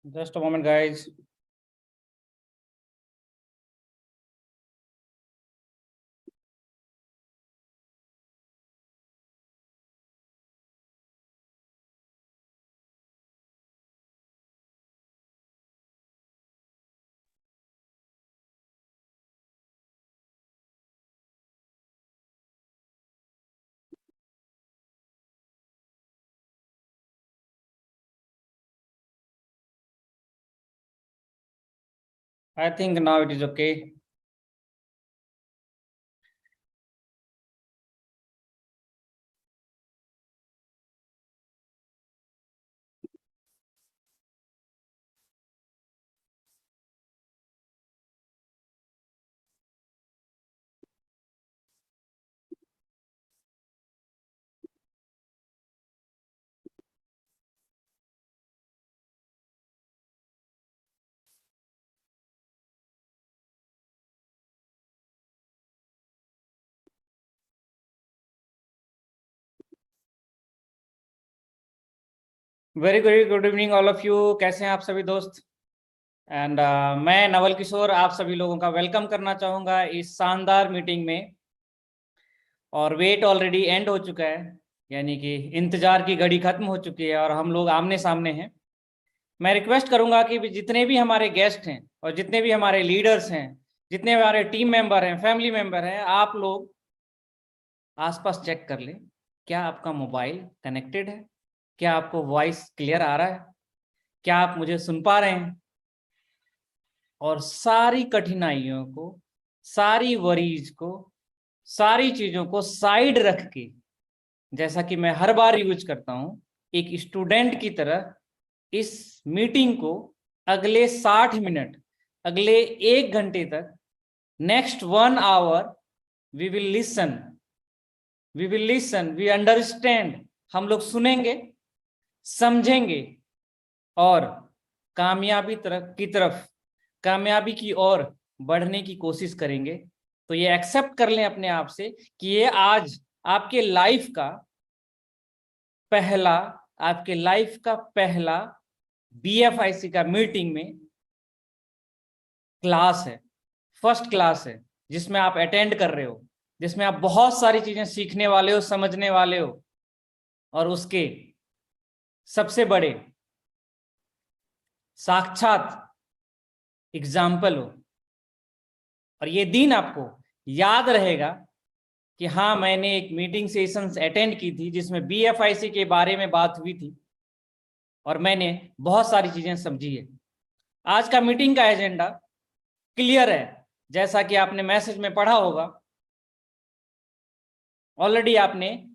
Just a moment, guys. I think now it is okay. Very good evening all of you. कैसे हैं आप सभी दोस्त? And मैं नवल किशोर आप सभी लोगों का वेलकम करना चाहूँगा इस शानदार मीटिंग में। और वेट ऑलरेडी एंड हो चुका है, यानी कि इंतजार की घड़ी खत्म हो चुकी है और हम लोग आमने सामने हैं। मैं रिक्वेस्ट करूंगा कि जितने भी हमारे गेस्ट हैं और जितने भी हमारे लीडर्स हैं, जितने हमारे टीम मेंबर हैं, फैमिली मेंबर हैं, आप लोग आसपास चेक कर लें। क्या आपका मोबाइल कनेक्टेड है? क्या आपको वॉइस क्लियर आ रहा है? क्या आप मुझे सुन पा रहे हैं? और सारी कठिनाइयों को, सारी वरीज को, सारी चीजों को साइड रख के, जैसा कि मैं हर बार यूज करता हूं, एक स्टूडेंट की तरह इस मीटिंग को अगले 60 मिनट, अगले 1 घंटे तक, next 1 hour we will listen, we understand. हम लोग सुनेंगे, समझेंगे और कामयाबी की ओर बढ़ने की कोशिश करेंगे। तो ये एक्सेप्ट कर लें अपने आप से कि ये आज आपके लाइफ का पहला BFIC का मीटिंग में क्लास है, फर्स्ट क्लास है, जिसमें आप अटेंड कर रहे हो, जिसमें आप बहुत सारी चीजें सीखने वाले हो, समझने वाले हो और उसके सबसे बड़े साक्षात एग्जाम्पल हो। और ये दिन आपको याद रहेगा कि हाँ, मैंने एक मीटिंग सेशंस अटेंड की थी जिसमें BFIC के बारे में बात हुई थी और मैंने बहुत सारी चीजें समझी है। आज का मीटिंग का एजेंडा क्लियर है, जैसा कि आपने मैसेज में पढ़ा होगा। ऑलरेडी आपने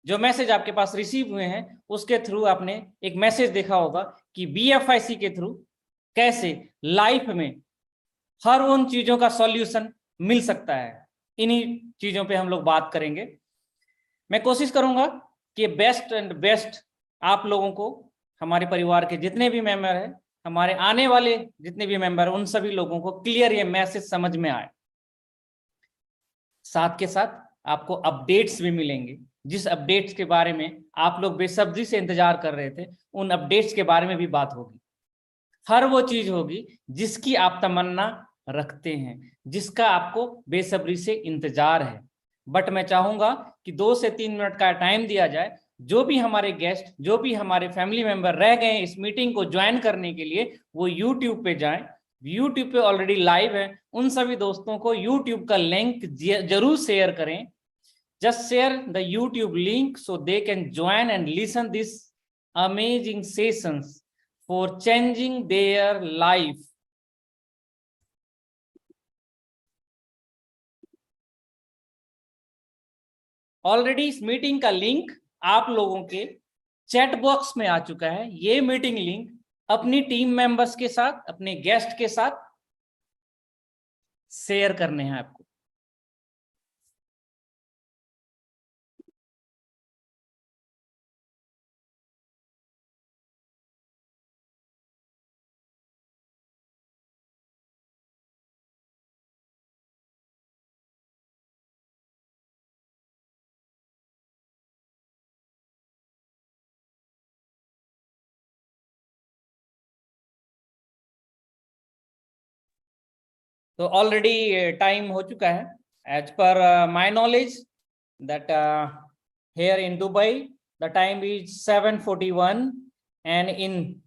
जो मैसेज आपके पास रिसीव हुए हैं उसके थ्रू आपने एक मैसेज देखा होगा कि BFIC के थ्रू कैसे लाइफ में हर उन चीजों का सॉल्यूशन मिल सकता है। इन्हीं चीजों पे हम लोग बात करेंगे। मैं कोशिश करूंगा कि बेस्ट एंड बेस्ट आप लोगों को, हमारे परिवार के जितने भी मेंबर हैं, हमारे आने वाले जितने भी मेंबर हैं, उन सभी लोगों को क्लियर ये मैसेज समझ में आए। साथ के साथ आपको अपडेट्स भी मिलेंगे, जिस अपडेट्स के बारे में आप लोग बेसब्री से इंतजार कर रहे थे, उन अपडेट्स के बारे में भी बात होगी। हर वो चीज होगी जिसकी आप तमन्ना रखते हैं, जिसका आपको बेसब्री से इंतजार है। बट मैं चाहूंगा कि 2 से 3 मिनट का टाइम दिया जाए। जो भी हमारे गेस्ट, जो भी हमारे फैमिली मेंबर रह गए इस मीटिंग को ज्वाइन करने के लिए, वो यूट्यूब पे जाएं। यूट्यूब पे ऑलरेडी लाइव है। उन सभी दोस्तों को यूट्यूब का लिंक जरूर शेयर करें। Just share the YouTube link so they can join and listen this amazing sessions for changing their life. Already इस मीटिंग का लिंक आप लोगों के चैट बॉक्स में आ चुका है। ये मीटिंग लिंक अपनी टीम मेंबर्स के साथ, अपने गेस्ट के साथ शेयर करने हैं आपको। तो ऑलरेडी टाइम हो चुका है, as per my knowledge that here in Dubai the time is 7:41 and in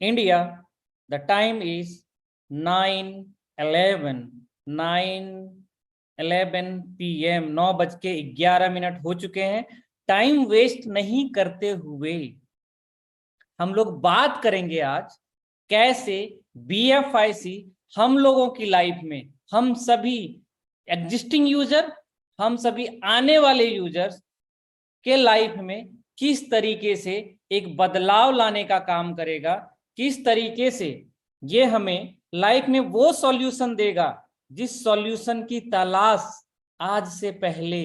India the time is 9:11 PM। 9:11 हो चुके हैं। टाइम वेस्ट नहीं करते हुए हम लोग बात करेंगे आज कैसे BFIC हम लोगों की लाइफ में, हम सभी एग्जिस्टिंग यूजर, हम सभी आने वाले यूजर्स के लाइफ में किस तरीके से एक बदलाव लाने का काम करेगा, किस तरीके से ये हमें लाइफ में वो सॉल्यूशन देगा जिस सॉल्यूशन की तलाश आज से पहले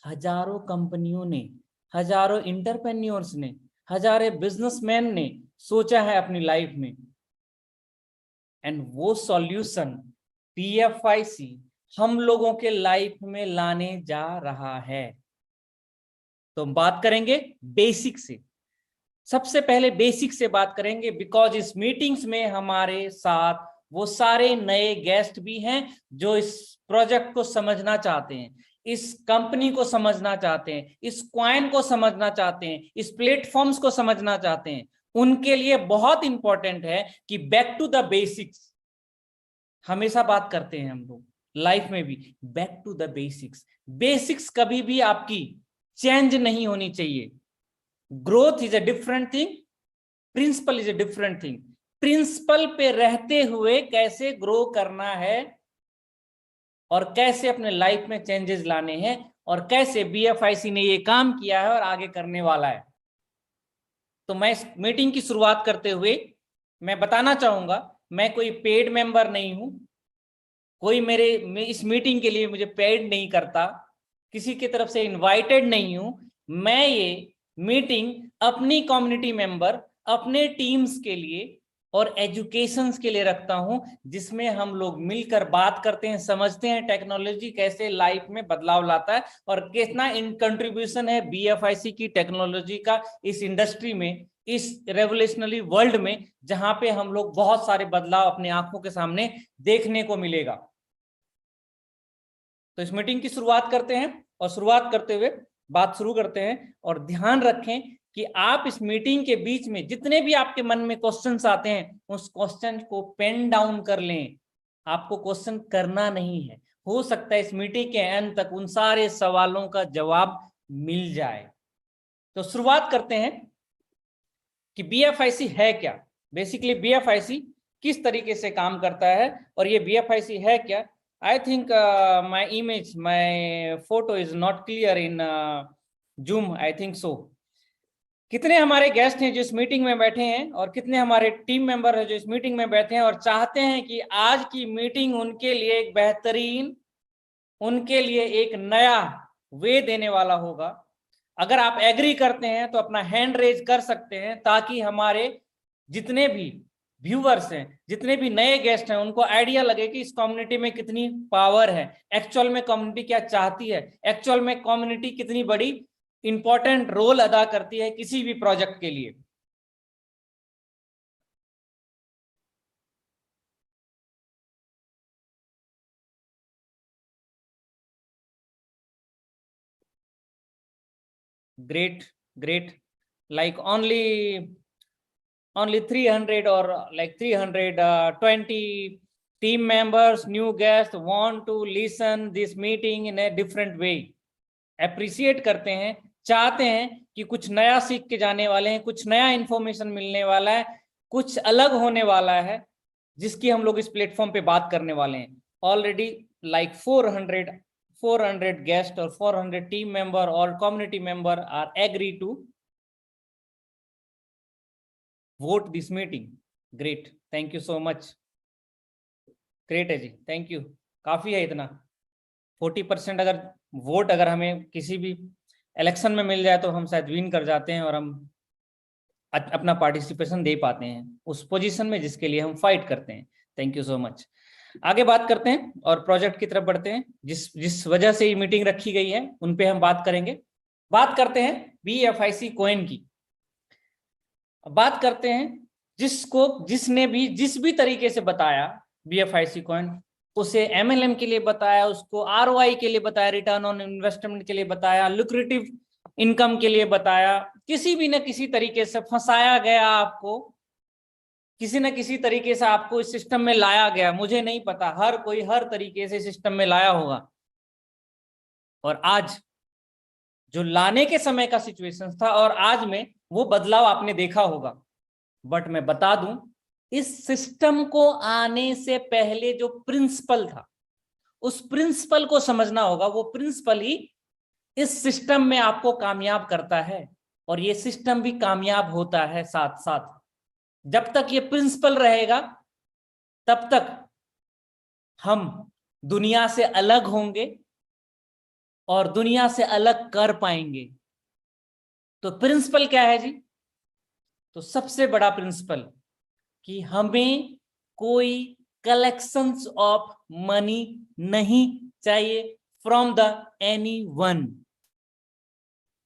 हजारों कंपनियों ने, हजारों इंटरप्रेन्योर्स ने, हजारों बिजनेसमैन ने सोचा है अपनी लाइफ में। एंड वो सॉल्यूशन BFIC हम लोगों के लाइफ में लाने जा रहा है। तो हम बात करेंगे बेसिक से, सबसे पहले बेसिक से बात करेंगे, बिकॉज इस मीटिंग्स में हमारे साथ वो सारे नए गेस्ट भी हैं जो इस प्रोजेक्ट को समझना चाहते हैं, इस कंपनी को समझना चाहते हैं, इस कॉइन को समझना चाहते हैं, इस प्लेटफॉर्म्स को समझना चाहते हैं। उनके लिए बहुत इंपॉर्टेंट है कि बैक टू द बेसिक्स। हमेशा बात करते हैं हम लोग लाइफ में भी, back to the basics. Basics कभी भी आपकी चेंज नहीं होनी चाहिए। Growth is a different thing, principle is a different thing. Principle पे रहते हुए कैसे ग्रो करना है और कैसे अपने लाइफ में चेंजेस लाने हैं और कैसे BFIC ने ये काम किया है और आगे करने वाला है। तो मैं इस मीटिंग की शुरुआत करते हुए मैं बताना चाहूंगा, मैं कोई पेड मेंबर नहीं हूं, कोई मैं इस मीटिंग के लिए मुझे पेड नहीं करता, किसी की तरफ से इनवाइटेड नहीं हूं। मैं ये मीटिंग अपनी कम्युनिटी मेंबर, अपने टीम्स के लिए और एजुकेशंस के लिए रखता हूं, जिसमें हम लोग मिलकर बात करते हैं, समझते हैं टेक्नोलॉजी कैसे लाइफ में बदलाव लाता है और कितना इन कंट्रीब्यूशन है BFIC की टेक्नोलॉजी का इस इंडस्ट्री में, इस रेवोल्यूशनरी वर्ल्ड में, जहां पे हम लोग बहुत सारे बदलाव अपने आंखों के सामने देखने को मिलेगा। तो इस मीटिंग की शुरुआत करते हैं और शुरुआत करते हुए बात शुरू करते हैं। और ध्यान रखें कि आप इस मीटिंग के बीच में जितने भी आपके मन में क्वेश्चंस आते हैं, उस क्वेश्चन को पेन डाउन कर लें। आपको क्वेश्चन करना नहीं है, हो सकता है इस मीटिंग के अंत तक उन सारे सवालों का जवाब मिल जाए। तो शुरुआत करते हैं कि BFIC है क्या, बेसिकली BFIC किस तरीके से काम करता है और ये BFIC है क्या। I think my photo is not clear in Zoom, I think so। कितने हमारे गेस्ट हैं जो इस मीटिंग में बैठे हैं और कितने हमारे टीम मेंबर हैं जो इस मीटिंग में बैठे हैं और चाहते हैं कि आज की मीटिंग उनके लिए एक बेहतरीन, उनके लिए एक नया वे देने वाला होगा। अगर आप एग्री करते हैं तो अपना हैंड रेज कर सकते हैं, ताकि हमारे जितने भी व्यूअर्स हैं, जितने भी नए गेस्ट हैं, उनको आइडिया लगे कि इस कम्युनिटी में कितनी पावर है, एक्चुअल में कम्युनिटी क्या चाहती है, एक्चुअल में कम्युनिटी कितनी बड़ी इंपॉर्टेंट रोल अदा करती है किसी भी प्रोजेक्ट के लिए। Great, like only 300 or like 320 team members, new guests want to listen this meeting in a different way। Appreciate करते हैं, चाहते हैं कि कुछ नया सीख के जाने वाले हैं, कुछ नया इंफॉर्मेशन मिलने वाला है, कुछ अलग होने वाला है, जिसकी हम लोग इस प्लेटफॉर्म पे बात करने वाले हैं। ऑलरेडी लाइक 400 गेस्ट और 400 टीम मेंबर और community member are agree to vote this meeting. Great, thank you so much. Great है जी, थैंक यू। काफी है इतना, 40% अगर वोट अगर हमें किसी भी इलेक्शन में मिल जाए तो हम शायद विन कर जाते हैं और हम अपना पार्टिसिपेशन दे पाते हैं उस पोजीशन में जिसके लिए हम फाइट करते हैं। Thank you so much. आगे बात करते हैं और प्रोजेक्ट की तरफ बढ़ते हैं। जिस वजह से ये मीटिंग रखी गई है उन पे हम बात करेंगे। बात करते हैं BFIC कॉइन की। बात करते हैं जिसने भी जिस भी तरीके से बताया BFIC कॉइन, उसे MLM के लिए बताया, उसको ROI के लिए बताया, रिटर्न ऑन इन्वेस्टमेंट के लिए बताया, लुक्रेटिव इनकम के लिए बताया, किसी भी न किसी तरीके से फंसाया गया आपको, किसी न किसी तरीके से आपको इस सिस्टम में लाया गया, मुझे नहीं पता, हर कोई हर तरीके से सिस्टम में लाया होगा। और आज जो लाने के समय का सिचुएशन था और आज में वो बदलाव आपने देखा होगा। बट मैं बता दूं, इस सिस्टम को आने से पहले जो प्रिंसिपल था, उस प्रिंसिपल को समझना होगा। वो प्रिंसिपल ही इस सिस्टम में आपको कामयाब करता है और ये सिस्टम भी कामयाब होता है साथ साथ। जब तक ये प्रिंसिपल रहेगा तब तक हम दुनिया से अलग होंगे और दुनिया से अलग कर पाएंगे। तो प्रिंसिपल क्या है जी? तो सबसे बड़ा प्रिंसिपल कि हमें कोई कलेक्शंस ऑफ मनी नहीं चाहिए फ्रॉम द एनीवन।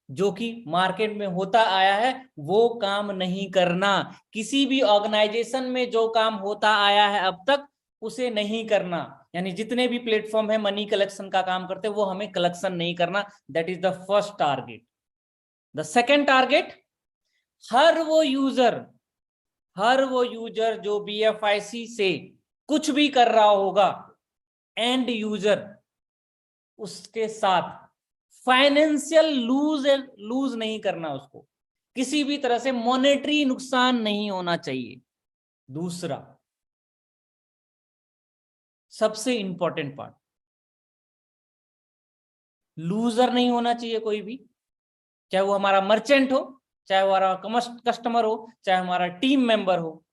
जो कि मार्केट में होता आया है वो काम नहीं करना। किसी भी ऑर्गेनाइजेशन में जो काम होता आया है अब तक उसे नहीं करना। यानी जितने भी प्लेटफॉर्म है मनी कलेक्शन का काम करते हैं वो हमें कलेक्शन नहीं करना। That is the first target. The second target, हर वो यूजर जो BFIC से कुछ भी कर रहा होगा, एंड यूजर, उसके साथ फाइनेंशियल लूज नहीं करना, उसको किसी भी तरह से मॉनेटरी नुकसान नहीं होना चाहिए। दूसरा सबसे इंपॉर्टेंट पार्ट, लूजर नहीं होना चाहिए कोई भी, चाहे वो हमारा मर्चेंट हो, चाहे वो हमारा कस्टमर हो, चाहे हमारा टीम मेंबर हो,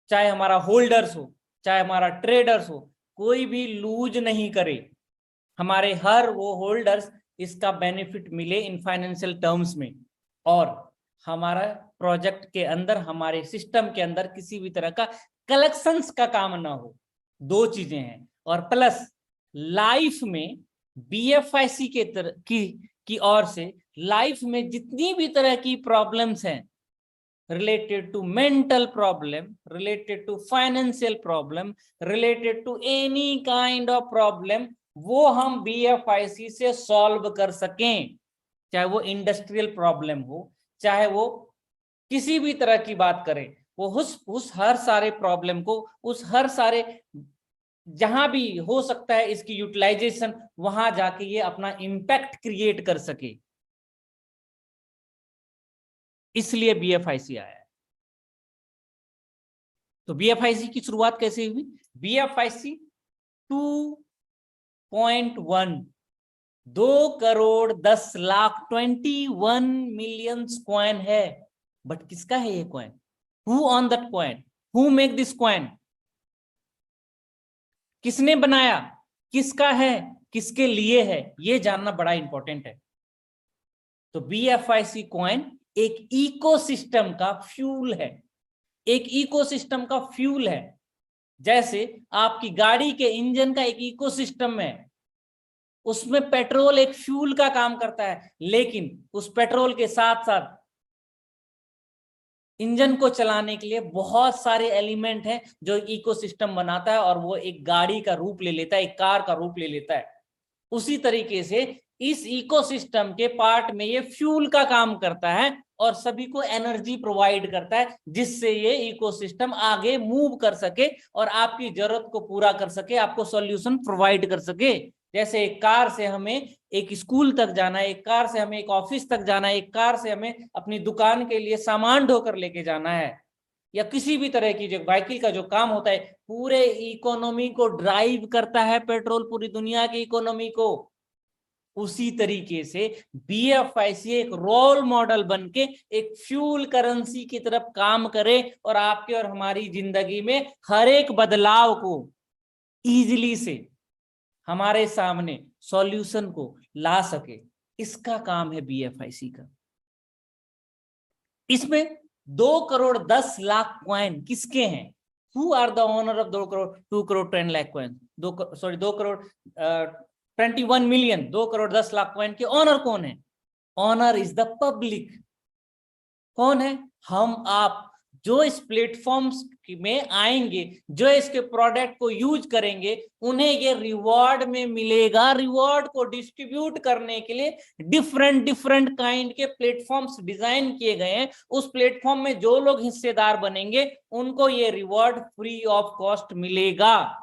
चाहे हमारा होल्डर्स हो, चाहे हमारा ट्रेडर्स हो, कोई भी लूज नहीं करे। हमारे हर वो होल्डर्स इसका बेनिफिट मिले इन फाइनेंशियल टर्म्स में, और हमारा प्रोजेक्ट के अंदर, हमारे सिस्टम के अंदर किसी भी तरह का कलेक्शंस का काम ना हो। दो चीजें हैं। और प्लस लाइफ में BFIC की ओर से लाइफ में जितनी भी तरह की प्रॉब्लम्स हैं, related to mental problem, related to financial problem, related to any kind of problem, वो हम BFIC से सॉल्व कर सकें। चाहे वो इंडस्ट्रियल प्रॉब्लम हो, चाहे वो किसी भी तरह की बात करें, वो उस हर सारे प्रॉब्लम को, उस हर सारे जहां भी हो सकता है इसकी यूटिलाइजेशन, वहां जाके ये अपना इंपैक्ट क्रिएट कर सके। इसलिए BFIC आया है। तो BFIC की शुरुआत कैसे हुई? BFIC 2.1 2,10,00,000 21 मिलियन कॉइन है। बट किसका है ये coin? Who on that coin? Who make this coin? किसने बनाया? किसका है? किसके लिए है? ये जानना बड़ा इंपॉर्टेंट है। तो BFIC कॉइन एक इकोसिस्टम का फ्यूल है, एक इकोसिस्टम का फ्यूल है। जैसे आपकी गाड़ी के इंजन का एक इकोसिस्टम है, उसमें पेट्रोल एक फ्यूल का काम करता है, लेकिन उस पेट्रोल के साथ साथ इंजन को चलाने के लिए बहुत सारे एलिमेंट हैं जो इकोसिस्टम बनाता है, और वो एक गाड़ी का रूप ले लेता है, एक कार का रूप ले लेता है। उसी तरीके से इस इकोसिस्टम के पार्ट में ये फ्यूल का काम करता है और सभी को एनर्जी प्रोवाइड करता है, जिससे ये इकोसिस्टम आगे मूव कर सके और आपकी जरूरत को पूरा कर सके, आपको सॉल्यूशन प्रोवाइड कर सके। जैसे एक कार से हमें एक स्कूल तक जाना है, एक कार से हमें एक ऑफिस तक जाना है, एक कार से हमें अपनी दुकान के लिए सामान ढोकर लेके जाना है, या किसी भी तरह की जो व्हीकल का जो काम होता है, पूरे इकोनॉमी को ड्राइव करता है पेट्रोल, पूरी दुनिया की इकोनॉमी को। उसी तरीके से BFIC एक रोल मॉडल बनके एक फ्यूल करेंसी की तरफ काम करे और आपके और हमारी जिंदगी में हर एक बदलाव को इजीली से हमारे सामने सॉल्यूशन को ला सके। इसका काम है BFIC का। इसमें 2,10,00,000 कॉइन किसके हैं? Who are the owner of 2,10,00,000 coin? 21 million, 2,10,00,000 coin के ऑनर कौन है? Owner is the public. कौन है? हम आप, जो इस प्लेटफॉर्म्स में आएंगे, जो इसके प्रोडक्ट को यूज करेंगे, उन्हें ये रिवॉर्ड में मिलेगा। रिवॉर्ड को डिस्ट्रीब्यूट करने के लिए डिफरेंट डिफरेंट काइंड के प्लेटफॉर्म्स डिजाइन किए गए हैं। उस प्लेटफॉर्म में जो लोग हिस्सेदार बनेंगे उनको ये रिवॉर्ड फ्री ऑफ कॉस्ट मिलेगा।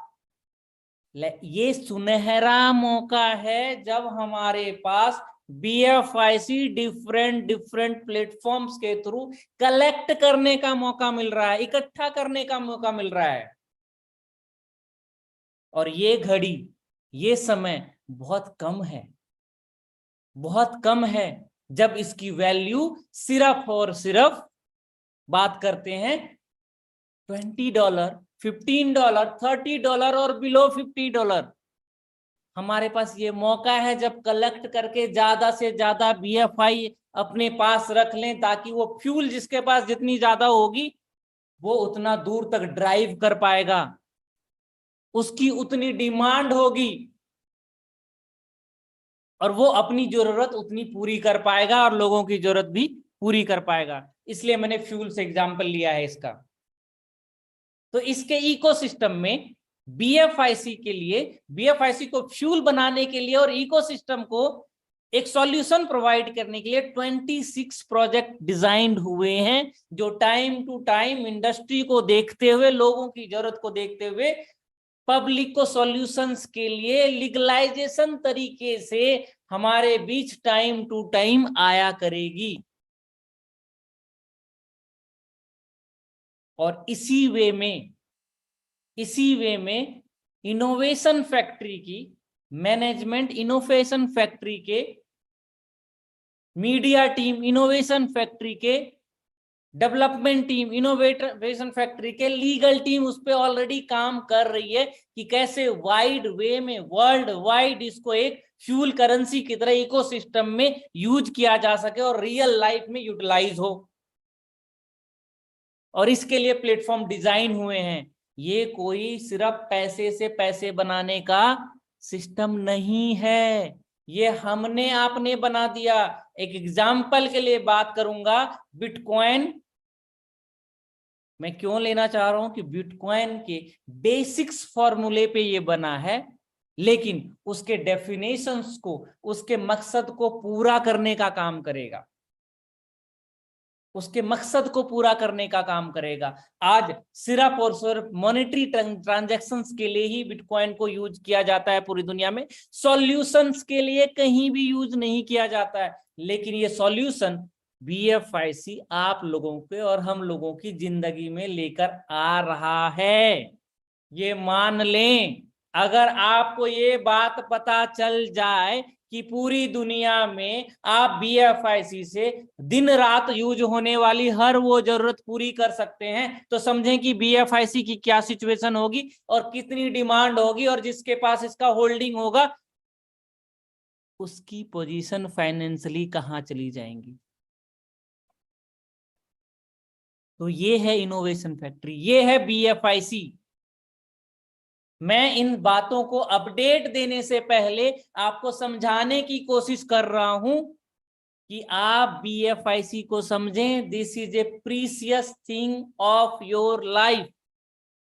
ये सुनहरा मौका है जब हमारे पास BFIC डिफरेंट डिफरेंट प्लेटफॉर्म्स के थ्रू कलेक्ट करने का मौका मिल रहा है, इकट्ठा करने का मौका मिल रहा है। और ये घड़ी, ये समय बहुत कम है, बहुत कम है, जब इसकी वैल्यू सिर्फ और सिर्फ बात करते हैं $20, $15, $30 और बिलो $50। हमारे पास ये मौका है जब कलेक्ट करके ज्यादा से ज्यादा BFI अपने पास रख लें, ताकि वो फ्यूल जिसके पास जितनी ज्यादा होगी वो उतना दूर तक ड्राइव कर पाएगा, उसकी उतनी डिमांड होगी और वो अपनी जरूरत उतनी पूरी कर पाएगा और लोगों की जरूरत भी पूरी कर पाएगा। इसलिए मैंने फ्यूल से एग्जांपल लिया है इसका। तो इसके इकोसिस्टम में BFIC के लिए, BFIC को फ्यूल बनाने के लिए और इकोसिस्टम को एक सॉल्यूशन प्रोवाइड करने के लिए 26 प्रोजेक्ट डिजाइंड हुए हैं, जो टाइम टू टाइम इंडस्ट्री को देखते हुए, लोगों की जरूरत को देखते हुए पब्लिक को सॉल्यूशंस के लिए लीगलाइजेशन तरीके से हमारे बीच टाइम टू टाइम आया करेगी। और इसी वे में इनोवेशन फैक्ट्री की मैनेजमेंट, इनोवेशन फैक्ट्री के मीडिया टीम, इनोवेशन फैक्ट्री के डेवलपमेंट टीम, इनोवेशन फैक्ट्री के लीगल टीम उस पर ऑलरेडी काम कर रही है कि कैसे वाइड वे में, वर्ल्ड वाइड इसको एक फ्यूल करेंसी की तरह इकोसिस्टम में यूज किया जा सके और रियल लाइफ में यूटिलाइज हो। और इसके लिए प्लेटफॉर्म डिजाइन हुए हैं। ये कोई सिर्फ पैसे से पैसे बनाने का सिस्टम नहीं है, ये हमने आपने बना दिया। एक एग्जाम्पल के लिए बात करूंगा, बिटकॉइन। मैं क्यों लेना चाह रहा हूं कि बिटकॉइन के बेसिक्स फॉर्मूले पे ये बना है, लेकिन उसके डेफिनेशंस को, उसके मकसद को पूरा करने का काम करेगा, उसके मकसद को पूरा करने का काम करेगा। आज सिर्फ और सिर्फ मॉनेटरी ट्रांजैक्शंस के लिए ही बिटकॉइन को यूज किया जाता है पूरी दुनिया में, सॉल्यूशंस के लिए कहीं भी यूज नहीं किया जाता है। लेकिन ये सॉल्यूशन BFIC आप लोगों के और हम लोगों की जिंदगी में लेकर आ रहा है, ये मान लें। अगर आपको ये बात पता चल जाए कि पूरी दुनिया में आप BFIC से दिन रात यूज होने वाली हर वो जरूरत पूरी कर सकते हैं, तो समझें कि BFIC की क्या सिचुएशन होगी और कितनी डिमांड होगी, और जिसके पास इसका होल्डिंग होगा उसकी पोजीशन फाइनेंशियली कहां चली जाएंगी। तो ये है इनोवेशन फैक्ट्री, ये है BFIC। मैं इन बातों को अपडेट देने से पहले आपको समझाने की कोशिश कर रहा हूं कि आप BFIC को समझें। This is a precious thing of your life,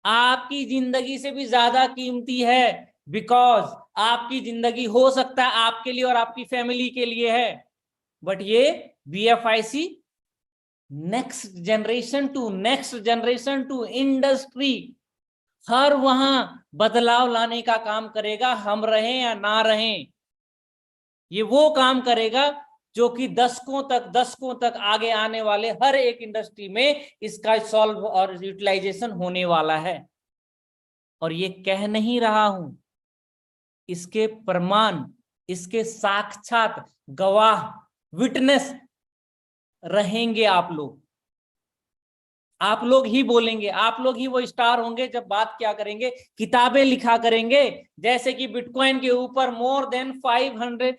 आपकी जिंदगी से भी ज्यादा कीमती है, बिकॉज आपकी जिंदगी हो सकता है आपके लिए और आपकी फैमिली के लिए है, बट ये BFIC next generation to industry, हर वहां बदलाव लाने का काम करेगा, हम रहें या ना रहें। ये वो काम करेगा जो कि दशकों तक आगे आने वाले हर एक इंडस्ट्री में इसका सॉल्व और यूटिलाइजेशन होने वाला है। और ये कह नहीं रहा हूं, इसके प्रमाण, इसके साक्षात गवाह, विटनेस रहेंगे आप लोग। आप लोग ही बोलेंगे, आप लोग ही वो स्टार होंगे जब बात क्या करेंगे, किताबें लिखा करेंगे। जैसे कि बिटकॉइन के ऊपर मोर देन 500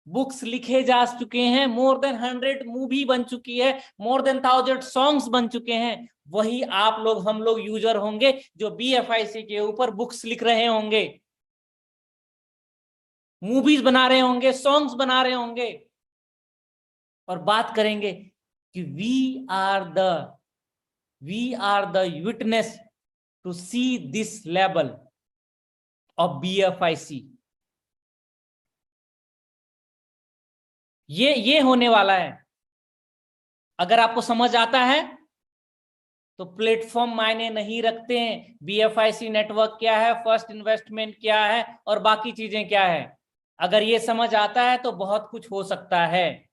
बुक्स लिखे जा चुके हैं, मोर देन 100 मूवी बन चुकी है, मोर देन 1000 सॉन्ग्स बन चुके हैं। वही आप लोग, हम लोग यूजर होंगे जो BFIC के ऊपर बुक्स लिख रहे होंगे, मूवीज बना रहे होंगे, सॉन्ग्स बना रहे होंगे, और बात करेंगे कि we are the We are the witness to see this level of BFIC. ये होने वाला है. अगर आपको समझ आता है तो प्लेटफॉर्म मायने नहीं रखते हैं. BFIC नेटवर्क क्या है, फर्स्ट इन्वेस्टमेंट क्या है और बाकी चीजें क्या है. अगर ये समझ आता है तो बहुत कुछ हो सकता है.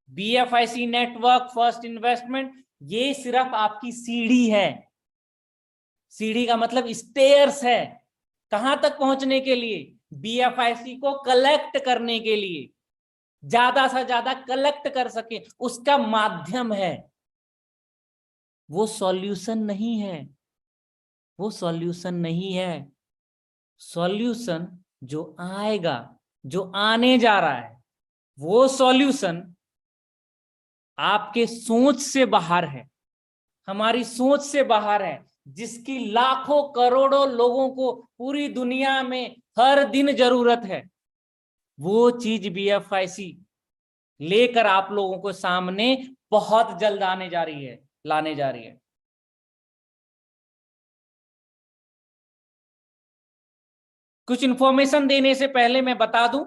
BFIC नेटवर्क, फर्स्ट इन्वेस्टमेंट, ये सिर्फ आपकी सीढ़ी है. सीढ़ी का मतलब स्टेयर्स है. कहां तक पहुंचने के लिए? BFIC को कलेक्ट करने के लिए, ज्यादा से ज्यादा कलेक्ट कर सके, उसका माध्यम है. वो सॉल्यूशन नहीं है. वो सॉल्यूशन नहीं है. सॉल्यूशन जो आएगा, जो आने जा रहा है, वो सॉल्यूशन आपके सोच से बाहर है, हमारी सोच से बाहर है, जिसकी लाखों करोड़ों लोगों को पूरी दुनिया में हर दिन जरूरत है. वो चीज BFIC लेकर आप लोगों को सामने बहुत जल्द आने जा रही है, लाने जा रही है. कुछ इंफॉर्मेशन देने से पहले मैं बता दूं,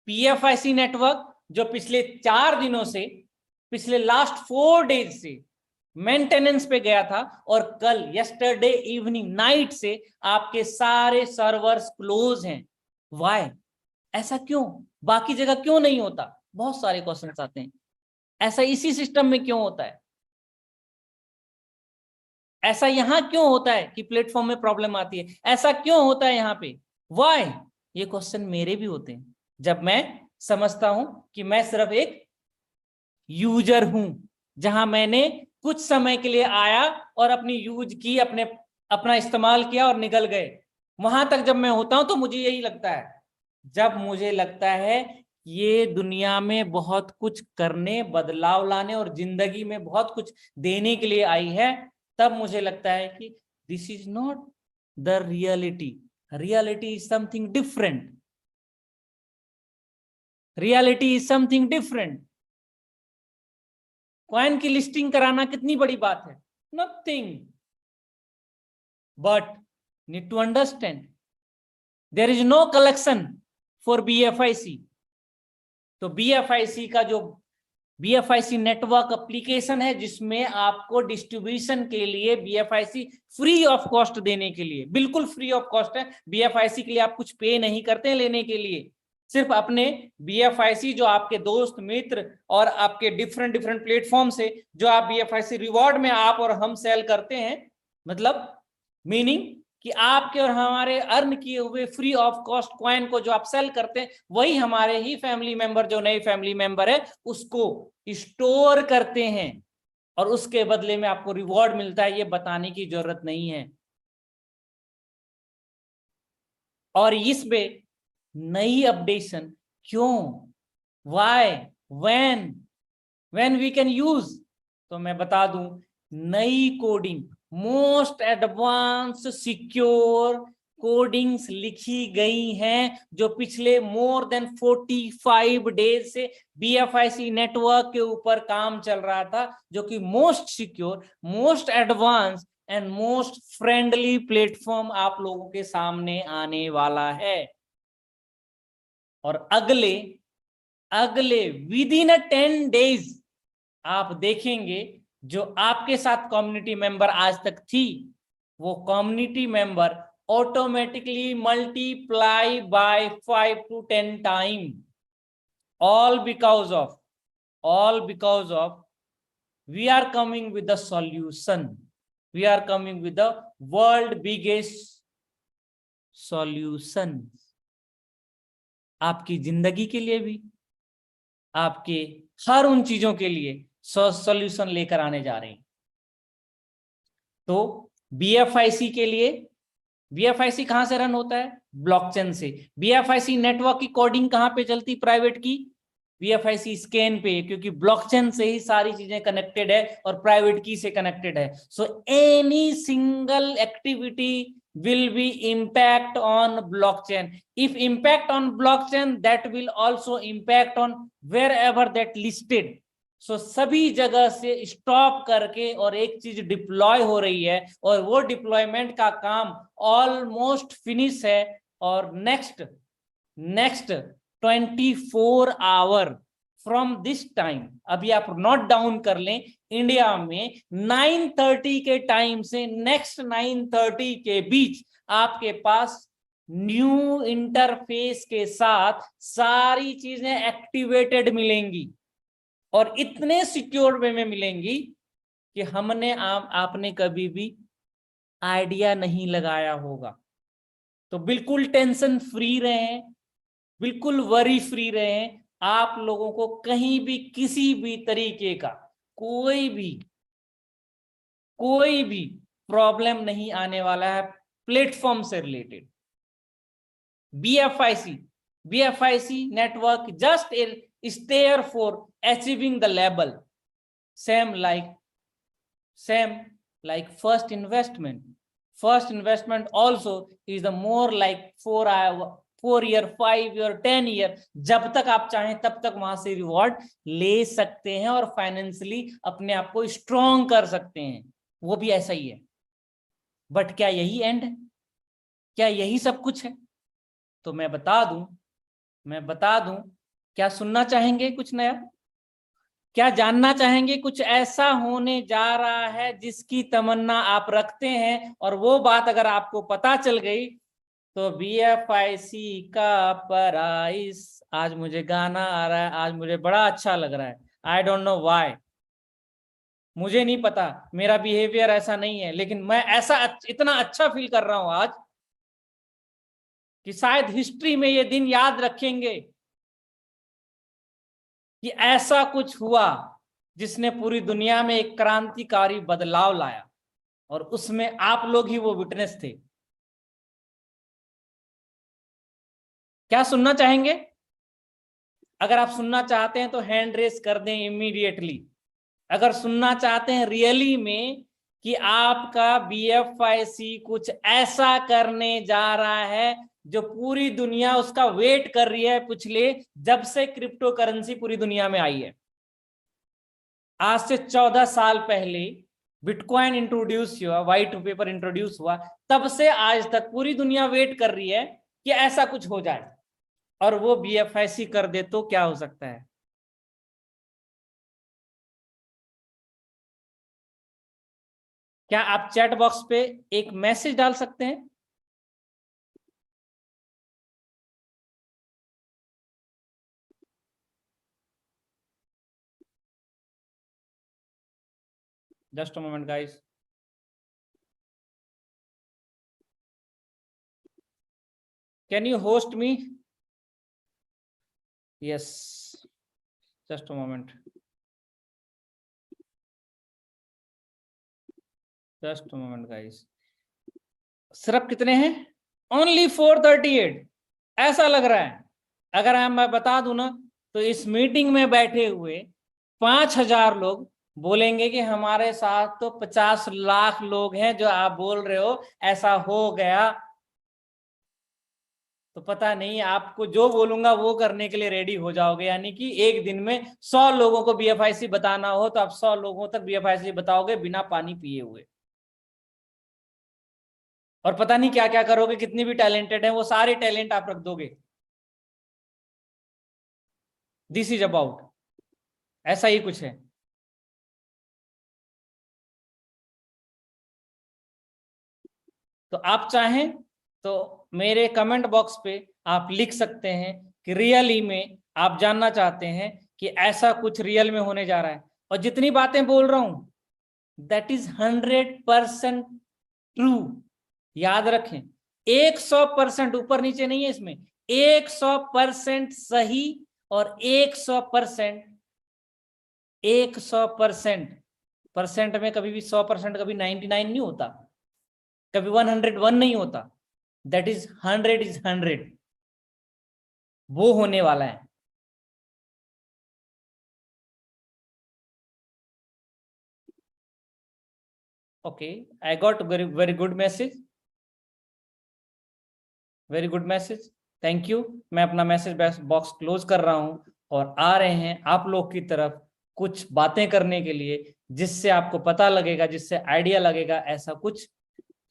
BFIC नेटवर्क जो पिछले 4 दिनों से, पिछले लास्ट 4 डेज से मेंटेनेंस पे गया था, और कल यस्टरडे इवनिंग नाइट से आपके सारे सर्वर्स क्लोज हैं. व्हाई? ऐसा क्यों? बाकी जगह क्यों नहीं होता? बहुत सारे क्वेश्चंस आते हैं. ऐसा इसी सिस्टम में क्यों होता है? ऐसा यहां क्यों होता है कि प्लेटफॉर्म में प्रॉब्लम आती है? ऐसा क्यों होता है यहां पे? व्हाई? ये क्वेश्चन मेरे भी होते हैं जब मैं समझता हूं कि मैं सिर्फ एक यूजर हूं, जहां मैंने कुछ समय के लिए आया और अपनी यूज की, अपना इस्तेमाल किया और निकल गए. वहां तक जब मैं होता हूं तो मुझे यही लगता है. जब मुझे लगता है ये दुनिया में बहुत कुछ करने, बदलाव लाने और जिंदगी में बहुत कुछ देने के लिए आई है, तब मुझे लगता है कि this is not the reality. Reality is something different. Reality is something different. Coin की लिस्टिंग कराना कितनी बड़ी बात है? Nothing. But need to understand there is no collection for BFIC. तो BFIC का जो BFIC नेटवर्क एप्लीकेशन है, जिसमें आपको डिस्ट्रीब्यूशन के लिए BFIC फ्री ऑफ कॉस्ट देने के लिए, बिल्कुल फ्री ऑफ कॉस्ट है. BFIC के लिए आप कुछ पे नहीं करते हैं लेने के लिए. सिर्फ अपने BFIC जो आपके दोस्त मित्र और आपके डिफरेंट प्लेटफॉर्म से जो आप BFIC रिवॉर्ड में आप और हम सेल करते हैं, मतलब मीनिंग कि आपके और हमारे अर्न किए हुए फ्री ऑफ कॉस्ट कॉइन को जो आप सेल करते हैं, वही हमारे ही फैमिली मेंबर, जो नए फैमिली मेंबर है, उसको स्टोर करते हैं और उसके बदले में आपको रिवॉर्ड मिलता है. ये बताने की जरूरत नहीं है. और इसमें नई अपडेशन क्यों, why, when we can use, तो मैं बता दूं, नई coding, most advance secure codings लिखी गई हैं, जो पिछले मोर देन 45 डेज से BFIC नेटवर्क के ऊपर काम चल रहा था, जो कि most secure, most advance and most friendly platform आप लोगों के सामने आने वाला है. और अगले विद इन 10 डेज आप देखेंगे जो आपके साथ कम्युनिटी मेंबर आज तक थी, वो community member automatically multiply by 5 to 10 time. all because of we are coming with the solution. We are coming with the world biggest solution. आपकी जिंदगी के लिए भी, आपके हर उन चीजों के लिए सॉल्यूशन लेकर आने जा रहे हैं. तो BFIC के लिए, BFIC कहां से रन होता है? ब्लॉकचेन से. BFIC नेटवर्क की कोडिंग कहां पे चलती? प्राइवेट की BFIC स्कैन पे, क्योंकि ब्लॉकचेन से ही सारी चीजें कनेक्टेड है और प्राइवेट की से कनेक्टेड है. So any single activity will be impact on blockchain. If impact on blockchain, that will also impact on wherever that listed. सो सभी जगह से स्टॉप करके और एक चीज डिप्लॉय हो रही है, और वो डिप्लॉयमेंट का काम ऑलमोस्ट फिनिश है। और next 24 our from this time, अभी आप नोट डाउन कर लें, इंडिया में 9:30 के टाइम से नेक्स्ट 9:30 के बीच आपके पास न्यू इंटरफेस के साथ सारी चीजें एक्टिवेटेड मिलेंगी, और इतने सिक्योर वे में मिलेंगी कि आपने कभी भी आइडिया नहीं लगाया होगा। तो बिल्कुल टेंशन फ्री रहें, बिल्कुल वरी फ्री रहें। आप लोगों को कहीं भी किसी भी तरीके का कोई भी प्रॉब्लम नहीं आने वाला है प्लेटफॉर्म से related. BFIC network just is there for achieving the level. Same like first investment. First investment also is the more like 4 year, 5 year, 10 year, जब तक आप चाहें तब तक वहां से रिवॉर्ड ले सकते हैं और फाइनेंशियली अपने आप को स्ट्रॉन्ग कर सकते हैं। वो भी ऐसा ही है। बट क्या यही एंड है? क्या यही सब कुछ है? तो मैं बता दूं, क्या सुनना चाहेंगे कुछ नया? क्या जानना चाहेंगे कुछ ऐसा होने जा रहा है जिसकी तमन्ना आप रखते हैं, और वो बात अगर आपको पता चल गई तो BFIC का प्राइस, आज मुझे गाना आ रहा है, आज मुझे बड़ा अच्छा लग रहा है। आई डोंट नो व्हाई, मुझे नहीं पता, मेरा बिहेवियर ऐसा नहीं है, लेकिन मैं ऐसा इतना अच्छा फील कर रहा हूं आज कि शायद हिस्ट्री में ये दिन याद रखेंगे कि ऐसा कुछ हुआ जिसने पूरी दुनिया में एक क्रांतिकारी बदलाव लाया, और उसमें आप लोग ही वो विटनेस थे। क्या सुनना चाहेंगे? अगर आप सुनना चाहते हैं तो हैंड रेस कर दें इमीडिएटली। अगर सुनना चाहते हैं रियली में कि आपका BFIC कुछ ऐसा करने जा रहा है जो पूरी दुनिया उसका वेट कर रही है, पिछले जब से क्रिप्टो करेंसी पूरी दुनिया में आई है। आज से 14 साल पहले बिटकॉइन इंट्रोड्यूस हुआ, व्हाइट पेपर इंट्रोड्यूस हुआ, तब से आज तक पूरी दुनिया वेट कर रही है कि ऐसा कुछ हो जाए, और वो BFIC कर दे तो क्या हो सकता है? क्या आप चैट बॉक्स पे एक मैसेज डाल सकते हैं? Just a moment guys. Can you host me? Yes, just a moment, just a moment guys. सिर्फ कितने हैं? ओनली 438। ऐसा लग रहा है, अगर मैं बता दूं ना, तो इस मीटिंग में बैठे हुए 5,000 लोग बोलेंगे कि हमारे साथ तो 50 लाख लोग हैं, जो आप बोल रहे हो ऐसा हो गया। तो पता नहीं, आपको जो बोलूंगा वो करने के लिए रेडी हो जाओगे। यानी कि एक दिन में 100 लोगों को BFIC बताना हो तो आप 100 लोगों तक BFIC बताओगे बिना पानी पिए हुए। और पता नहीं क्या क्या करोगे, कितनी भी टैलेंटेड है वो सारे टैलेंट आप रख दोगे। दिस इज अबाउट, ऐसा ही कुछ है। तो आप चाहें तो मेरे कमेंट बॉक्स पे आप लिख सकते हैं कि रियली में आप जानना चाहते हैं कि ऐसा कुछ रियल में होने जा रहा है। और जितनी बातें बोल रहा हूं दैट इज 100% ट्रू। याद रखें, 100% ऊपर नीचे नहीं है इसमें, 100% सही, और 100% परसेंट में कभी भी 100%, कभी 99 नहीं होता, कभी 101 नहीं होता। दैट इज 100 इज 100, वो होने वाला है। Okay, I got very very good message, very good message, thank you. मैं अपना मैसेज बॉक्स क्लोज कर रहा हूं और आ रहे हैं आप लोग की तरफ कुछ बातें करने के लिए, जिससे आपको पता लगेगा, जिससे आइडिया लगेगा ऐसा कुछ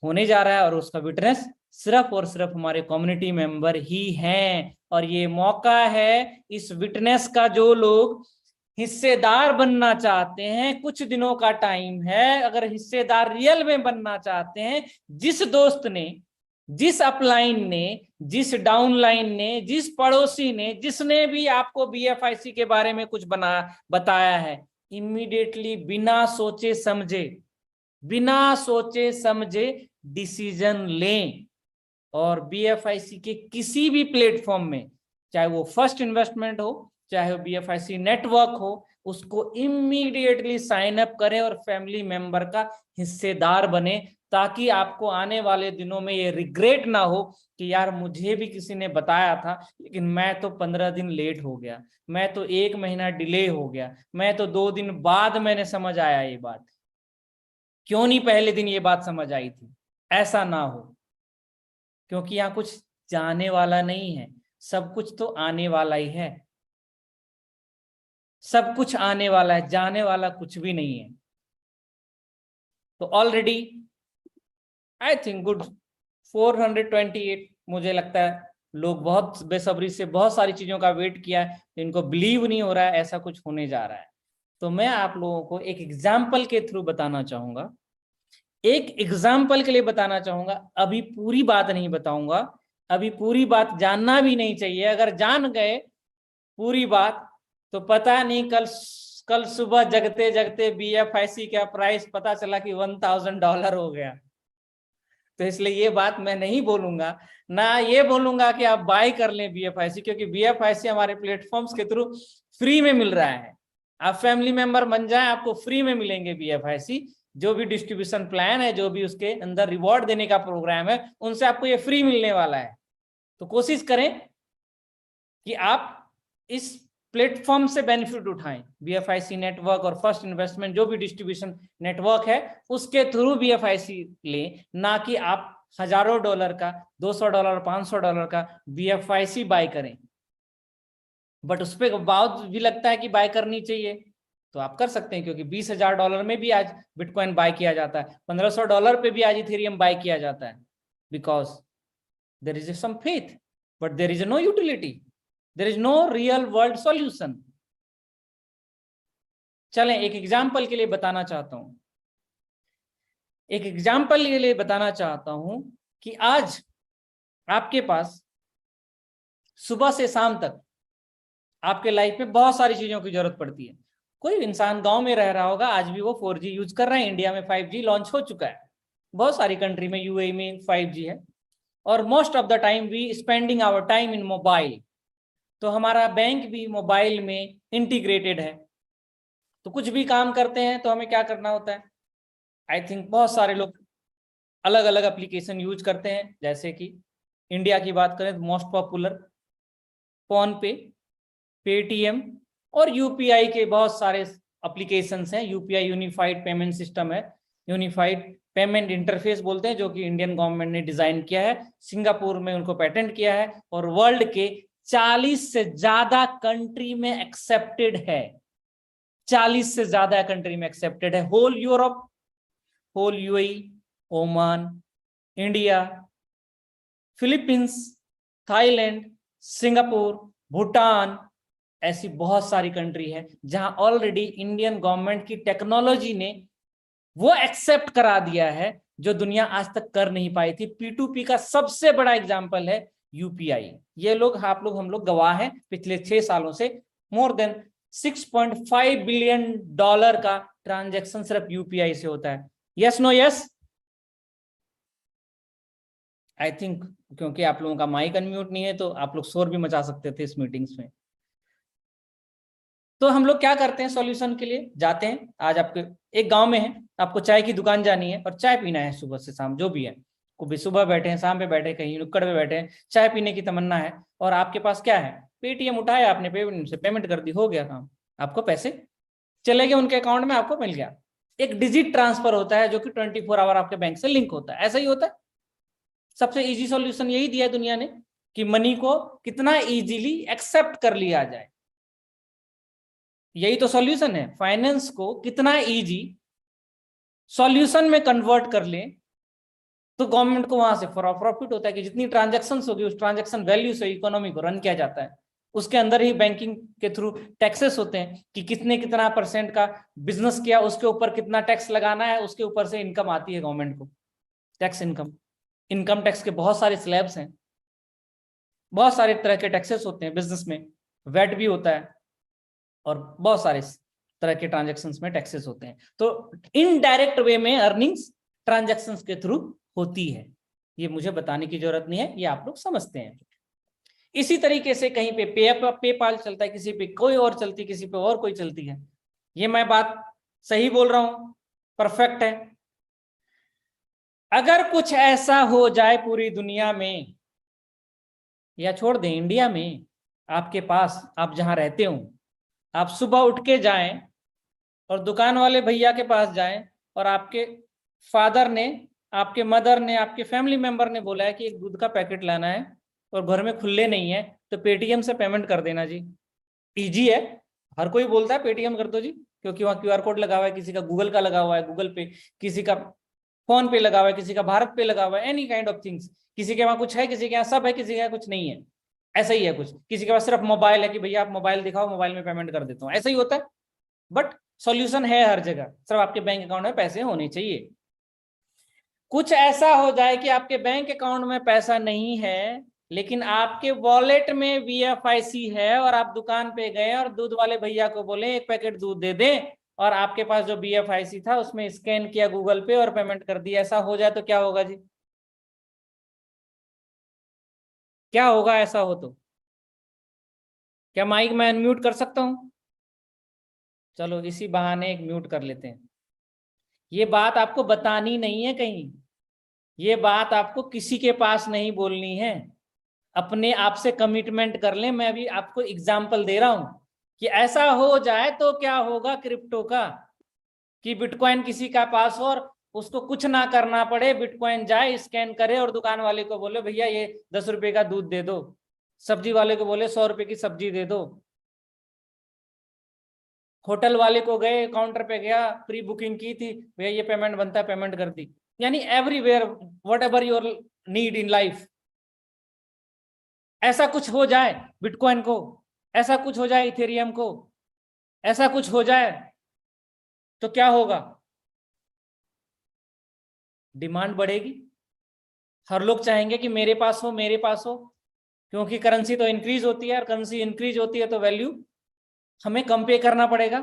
होने जा रहा है, और उसका विटनेस सिर्फ और सिर्फ हमारे कम्युनिटी मेंबर ही हैं। और ये मौका है इस विटनेस का, जो लोग हिस्सेदार बनना चाहते हैं, कुछ दिनों का टाइम है। अगर हिस्सेदार रियल में बनना चाहते हैं, जिस दोस्त ने, जिस अपलाइन ने, जिस डाउनलाइन ने, जिस पड़ोसी ने, जिसने भी आपको BFIC के बारे में कुछ बताया है, इमीडिएटली बिना सोचे समझे डिसीजन लें। और BFIC के किसी भी प्लेटफॉर्म में, चाहे वो फर्स्ट इन्वेस्टमेंट हो, चाहे वो BFIC नेटवर्क हो, उसको इमीडिएटली साइन अप करें और फैमिली मेंबर का हिस्सेदार बने, ताकि आपको आने वाले दिनों में ये रिग्रेट ना हो कि यार मुझे भी किसी ने बताया था, लेकिन मैं तो 15 दिन लेट हो गया, मैं तो 1 महीना डिले हो गया, मैं तो 2 दिन बाद मैंने समझ आया ये बात, क्यों नहीं पहले दिन ये बात समझ आई थी। ऐसा ना हो, क्योंकि यहाँ कुछ जाने वाला नहीं है, सब कुछ तो आने वाला ही है। सब कुछ आने वाला है, जाने वाला कुछ भी नहीं है। तो ऑलरेडी आई थिंक गुड 428, मुझे लगता है लोग बहुत बेसब्री से बहुत सारी चीजों का वेट किया है, इनको बिलीव नहीं हो रहा है ऐसा कुछ होने जा रहा है। तो मैं आप लोगों को एक एग्जाम्पल के थ्रू बताना चाहूंगा, एक एग्जाम्पल के लिए बताना चाहूंगा। अभी पूरी बात नहीं बताऊंगा, अभी पूरी बात जानना भी नहीं चाहिए। अगर जान गए पूरी बात तो पता नहीं कल सुबह जगते जगते BFIC का प्राइस पता चला कि $1000 हो गया। तो इसलिए ये बात मैं नहीं बोलूंगा, ना ये बोलूंगा कि आप बाय कर लें BFIC, क्योंकि BFIC हमारे प्लेटफॉर्म्स के थ्रू फ्री में मिल रहा है। आप फैमिली मेंबर बन जाएं, आपको फ्री में मिलेंगे BFIC। जो भी डिस्ट्रीब्यूशन प्लान है, जो भी उसके अंदर रिवॉर्ड देने का प्रोग्राम है, उनसे आपको ये फ्री मिलने वाला है। तो कोशिश करें कि आप इस प्लेटफॉर्म से बेनिफिट उठाएं। BFIC नेटवर्क और फर्स्ट इन्वेस्टमेंट जो भी डिस्ट्रीब्यूशन नेटवर्क है, उसके थ्रू BFIC लें, ना कि आप हजारों डॉलर का, $200, $500 का BFIC बाय करें। बट उस पर बहुत भी लगता है कि बाय करनी चाहिए, तो आप कर सकते हैं, क्योंकि $20,000 में भी आज बिटकॉइन बाय किया जाता है, $1500 पे भी आज इथेरियम बाय किया जाता है, because there is some faith, but there is no utility, there is no real world solution. चलें एक एग्जाम्पल के लिए बताना चाहता हूं, एक एग्जाम्पल के लिए बताना चाहता हूं कि आज आपके पास सुबह से शाम तक आपके लाइफ में बहुत सारी चीजों की जरूरत पड़ती है। कोई इंसान गांव में रह रहा होगा, आज भी वो 4G यूज कर रहे हैं। इंडिया में 5G लॉन्च हो चुका है, बहुत सारी कंट्री में, UAE में 5G है। और most of the time we spending our time in mobile. तो हमारा बैंक भी मोबाइल में इंटीग्रेटेड है। तो कुछ भी काम करते हैं तो हमें क्या करना होता है, आई थिंक बहुत सारे लोग अलग अलग एप्लीकेशन यूज करते हैं। जैसे कि इंडिया की बात करें तो मोस्ट पॉपुलर फोन पे, पेटीएम और UPI के बहुत सारे एप्लीकेशंस हैं। UPI यूनिफाइड पेमेंट सिस्टम है, यूनिफाइड पेमेंट इंटरफेस बोलते हैं, जो कि इंडियन गवर्नमेंट ने डिजाइन किया है, सिंगापुर में उनको पेटेंट किया है, और वर्ल्ड के 40 से ज्यादा कंट्री में एक्सेप्टेड है। 40 से ज्यादा कंट्री में एक्सेप्टेड है। Whole Europe, whole UAE, Oman, India, Philippines, Thailand, Singapore, Bhutan, ऐसी बहुत सारी कंट्री है जहां ऑलरेडी इंडियन गवर्नमेंट की टेक्नोलॉजी ने वो एक्सेप्ट करा दिया है जो दुनिया आज तक कर नहीं पाई थी। P2P का सबसे बड़ा एग्जांपल है UPI। ये लोग, आप लोग, हम लोग गवाह हैं, पिछले 6 सालों से मोर देन $6.5 बिलियन का ट्रांजैक्शन सिर्फ UPI से होता है। Yes no yes? I think क्योंकि आप लोगों का माइक अनम्यूट नहीं है तो आप लोग शोर भी मचा सकते थे इस मीटिंग्स में। तो हम लोग क्या करते हैं, सॉल्यूशन के लिए जाते हैं। आज आपके एक गांव में है, आपको चाय की दुकान जानी है और चाय पीना है सुबह से शाम, जो भी है, कभी सुबह बैठे हैं, शाम पे बैठे, कहीं नुक्कड़ पे बैठे हैं, चाय पीने की तमन्ना है, और आपके पास क्या है, पेटीएम उठाया आपने, पेमेंट से पेमेंट कर दी, हो गया काम, आपको पैसे चले गए उनके अकाउंट में, आपको मिल गया। एक डिजिट ट्रांसफर होता है जो कि 24 आवर आपके बैंक से लिंक होता है, ऐसा ही होता है। सबसे इजी सॉल्यूशन यही दिया है दुनिया ने कि मनी को कितना इजीली एक्सेप्ट कर लिया जाए। यही तो सॉल्यूशन है। फाइनेंस को कितना इजी सॉल्यूशन में कन्वर्ट कर ले तो गवर्नमेंट को वहां से प्रॉफिट होता है कि जितनी ट्रांजैक्शंस होगी उस ट्रांजैक्शन वैल्यू से इकोनॉमी को रन किया जाता है। उसके अंदर ही बैंकिंग के थ्रू टैक्सेस होते हैं कि कितने कितना परसेंट का बिजनेस किया उसके ऊपर कितना टैक्स लगाना है, उसके ऊपर से इनकम आती है गवर्नमेंट को, टैक्स इनकम। इनकम टैक्स के बहुत सारे स्लैब्स हैं, बहुत सारे तरह के टैक्सेस होते हैं बिजनेस में, वैट भी होता है और बहुत सारे तरह के ट्रांजेक्शन्स में टैक्सेस होते हैं। तो इनडायरेक्ट वे में अर्निंग्स ट्रांजेक्शन्स के थ्रू होती है, ये मुझे बताने की जरूरत नहीं है, ये आप लोग समझते हैं। इसी तरीके से कहीं पे पेपाल चलता है, किसी पे कोई और चलती, किसी पे और कोई चलती है। ये मैं बात सही बोल रहा हूं, परफेक्ट है। अगर कुछ ऐसा हो जाए पूरी दुनिया में या छोड़ दें इंडिया में, आपके पास, आप जहां रहते हो, आप सुबह उठ के जाएं और दुकान वाले भैया के पास जाएं और आपके फादर ने, आपके मदर ने, आपके फैमिली मेंबर ने बोला है कि एक दूध का पैकेट लाना है और घर में खुले नहीं है, तो पेटीएम से पेमेंट कर देना जी। इजी है, हर कोई बोलता है पेटीएम कर दो जी, क्योंकि वहां क्यूआर कोड लगा हुआ है, किसी का गूगल का लगा हुआ है, गूगल पे, किसी का फोन पे लगा हुआ है, किसी का भारत पे लगा हुआ है, एनी काइंड ऑफ थिंग्स। किसी के वहां कुछ है, किसी के यहाँ सब है, किसी के यहाँ कुछ नहीं है, ऐसा ही है कुछ। किसी के पास सिर्फ मोबाइल है कि भैया आप मोबाइल दिखाओ, मोबाइल में पेमेंट कर देता हूँ, ऐसा ही होता है। बट सॉल्यूशन है हर जगह, सिर्फ आपके बैंक अकाउंट में पैसे होने चाहिए। कुछ ऐसा हो जाए कि आपके बैंक अकाउंट में पैसा नहीं है लेकिन आपके वॉलेट में वीएफआईसी है और आप दुकान पे गए और दूध वाले भैया को बोले एक पैकेट दूध दे दें, और आपके पास जो वीएफआईसी था उसमें स्कैन किया गूगल पे और पेमेंट कर दिया, ऐसा हो जाए तो क्या होगा जी? क्या होगा ऐसा हो तो? क्या माइक मैं अनम्यूट कर सकता हूं? चलो इसी बहाने एक म्यूट कर लेते हैं। ये बात आपको बतानी नहीं है कहीं, ये बात आपको किसी के पास नहीं बोलनी है, अपने आप से कमिटमेंट कर लें। मैं अभी आपको एग्जाम्पल दे रहा हूं कि ऐसा हो जाए तो क्या होगा क्रिप्टो का, कि बिटकॉइन किसी का पास हो और उसको कुछ ना करना पड़े, बिटकॉइन जाए स्कैन करे और दुकान वाले को बोले भैया ये 10 रुपए का दूध दे दो, सब्जी वाले को बोले 100 रुपए की सब्जी दे दो, होटल वाले को गए काउंटर पे गया, प्री बुकिंग की थी, भैया ये पेमेंट बनता है, पेमेंट कर दी। यानी everywhere what ever your need in life, ऐसा कुछ हो जाए बिटकॉइन को, ऐसा कुछ हो जाए इथेरियम को, ऐसा कुछ हो जाए तो क्या होगा? डिमांड बढ़ेगी, हर लोग चाहेंगे कि मेरे पास हो, मेरे पास हो, क्योंकि करेंसी तो इंक्रीज होती है और करेंसी इंक्रीज होती है तो वैल्यू हमें कम पे करना पड़ेगा।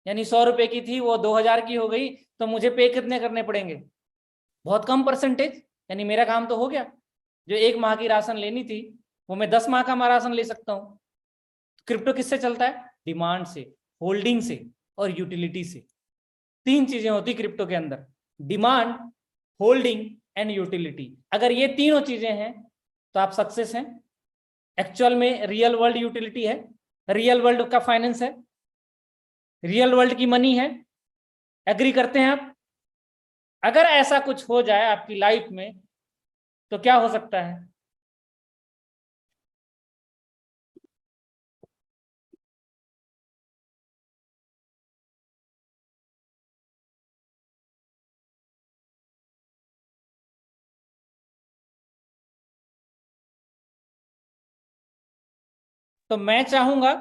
यानी 100 रुपए की थी वो 2000 की हो गई, तो मुझे पे कितने करने पड़ेंगे? बहुत कम परसेंटेज। यानी मेरा काम तो हो गया, जो 1 माह की राशन लेनी थी वो मैं 10 माह का राशन ले सकता हूँ। क्रिप्टो किससे चलता है? डिमांड से, होल्डिंग से और यूटिलिटी से। 3 चीजें होती क्रिप्टो के अंदर, डिमांड, होल्डिंग एंड यूटिलिटी। अगर ये तीनों चीजें हैं तो आप सक्सेस हैं। एक्चुअल में रियल वर्ल्ड यूटिलिटी है, रियल वर्ल्ड का फाइनेंस है, रियल वर्ल्ड की मनी है। एग्री करते हैं आप? अगर ऐसा कुछ हो जाए आपकी लाइफ में तो क्या हो सकता है? तो मैं चाहूंगा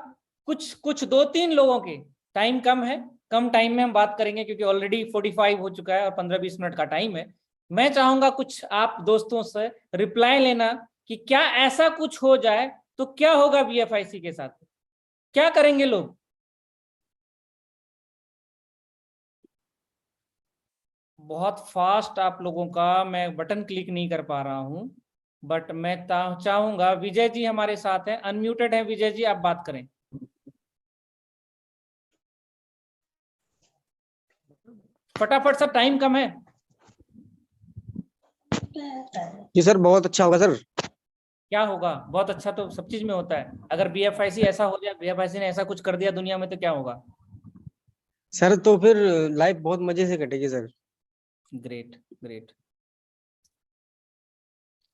कुछ कुछ 2-3 लोगों के, टाइम कम है, कम टाइम में हम बात करेंगे क्योंकि ऑलरेडी 45 हो चुका है और 15-20 मिनट का टाइम है। मैं चाहूंगा कुछ आप दोस्तों से रिप्लाई लेना कि क्या ऐसा कुछ हो जाए तो क्या होगा वीएफआईसी के साथ, क्या करेंगे लोग? बहुत फास्ट आप लोगों का, मैं बटन क्लिक नहीं कर पा रहा हूं, बट मैं चाहूंगा, विजय जी हमारे साथ हैं, अनम्यूटेड है विजय जी, आप बात करें। फटाफट सर, टाइम कम है। जी सर, बहुत अच्छा होगा सर। क्या होगा? बहुत अच्छा तो सब चीज में होता है। अगर बीएफआईसी ऐसा हो जाए, बीएफआईसी ने ऐसा कुछ कर दिया दुनिया में, तो क्या होगा? सर तो फिर लाइफ बहुत मजे से कटेगी सर। Great great.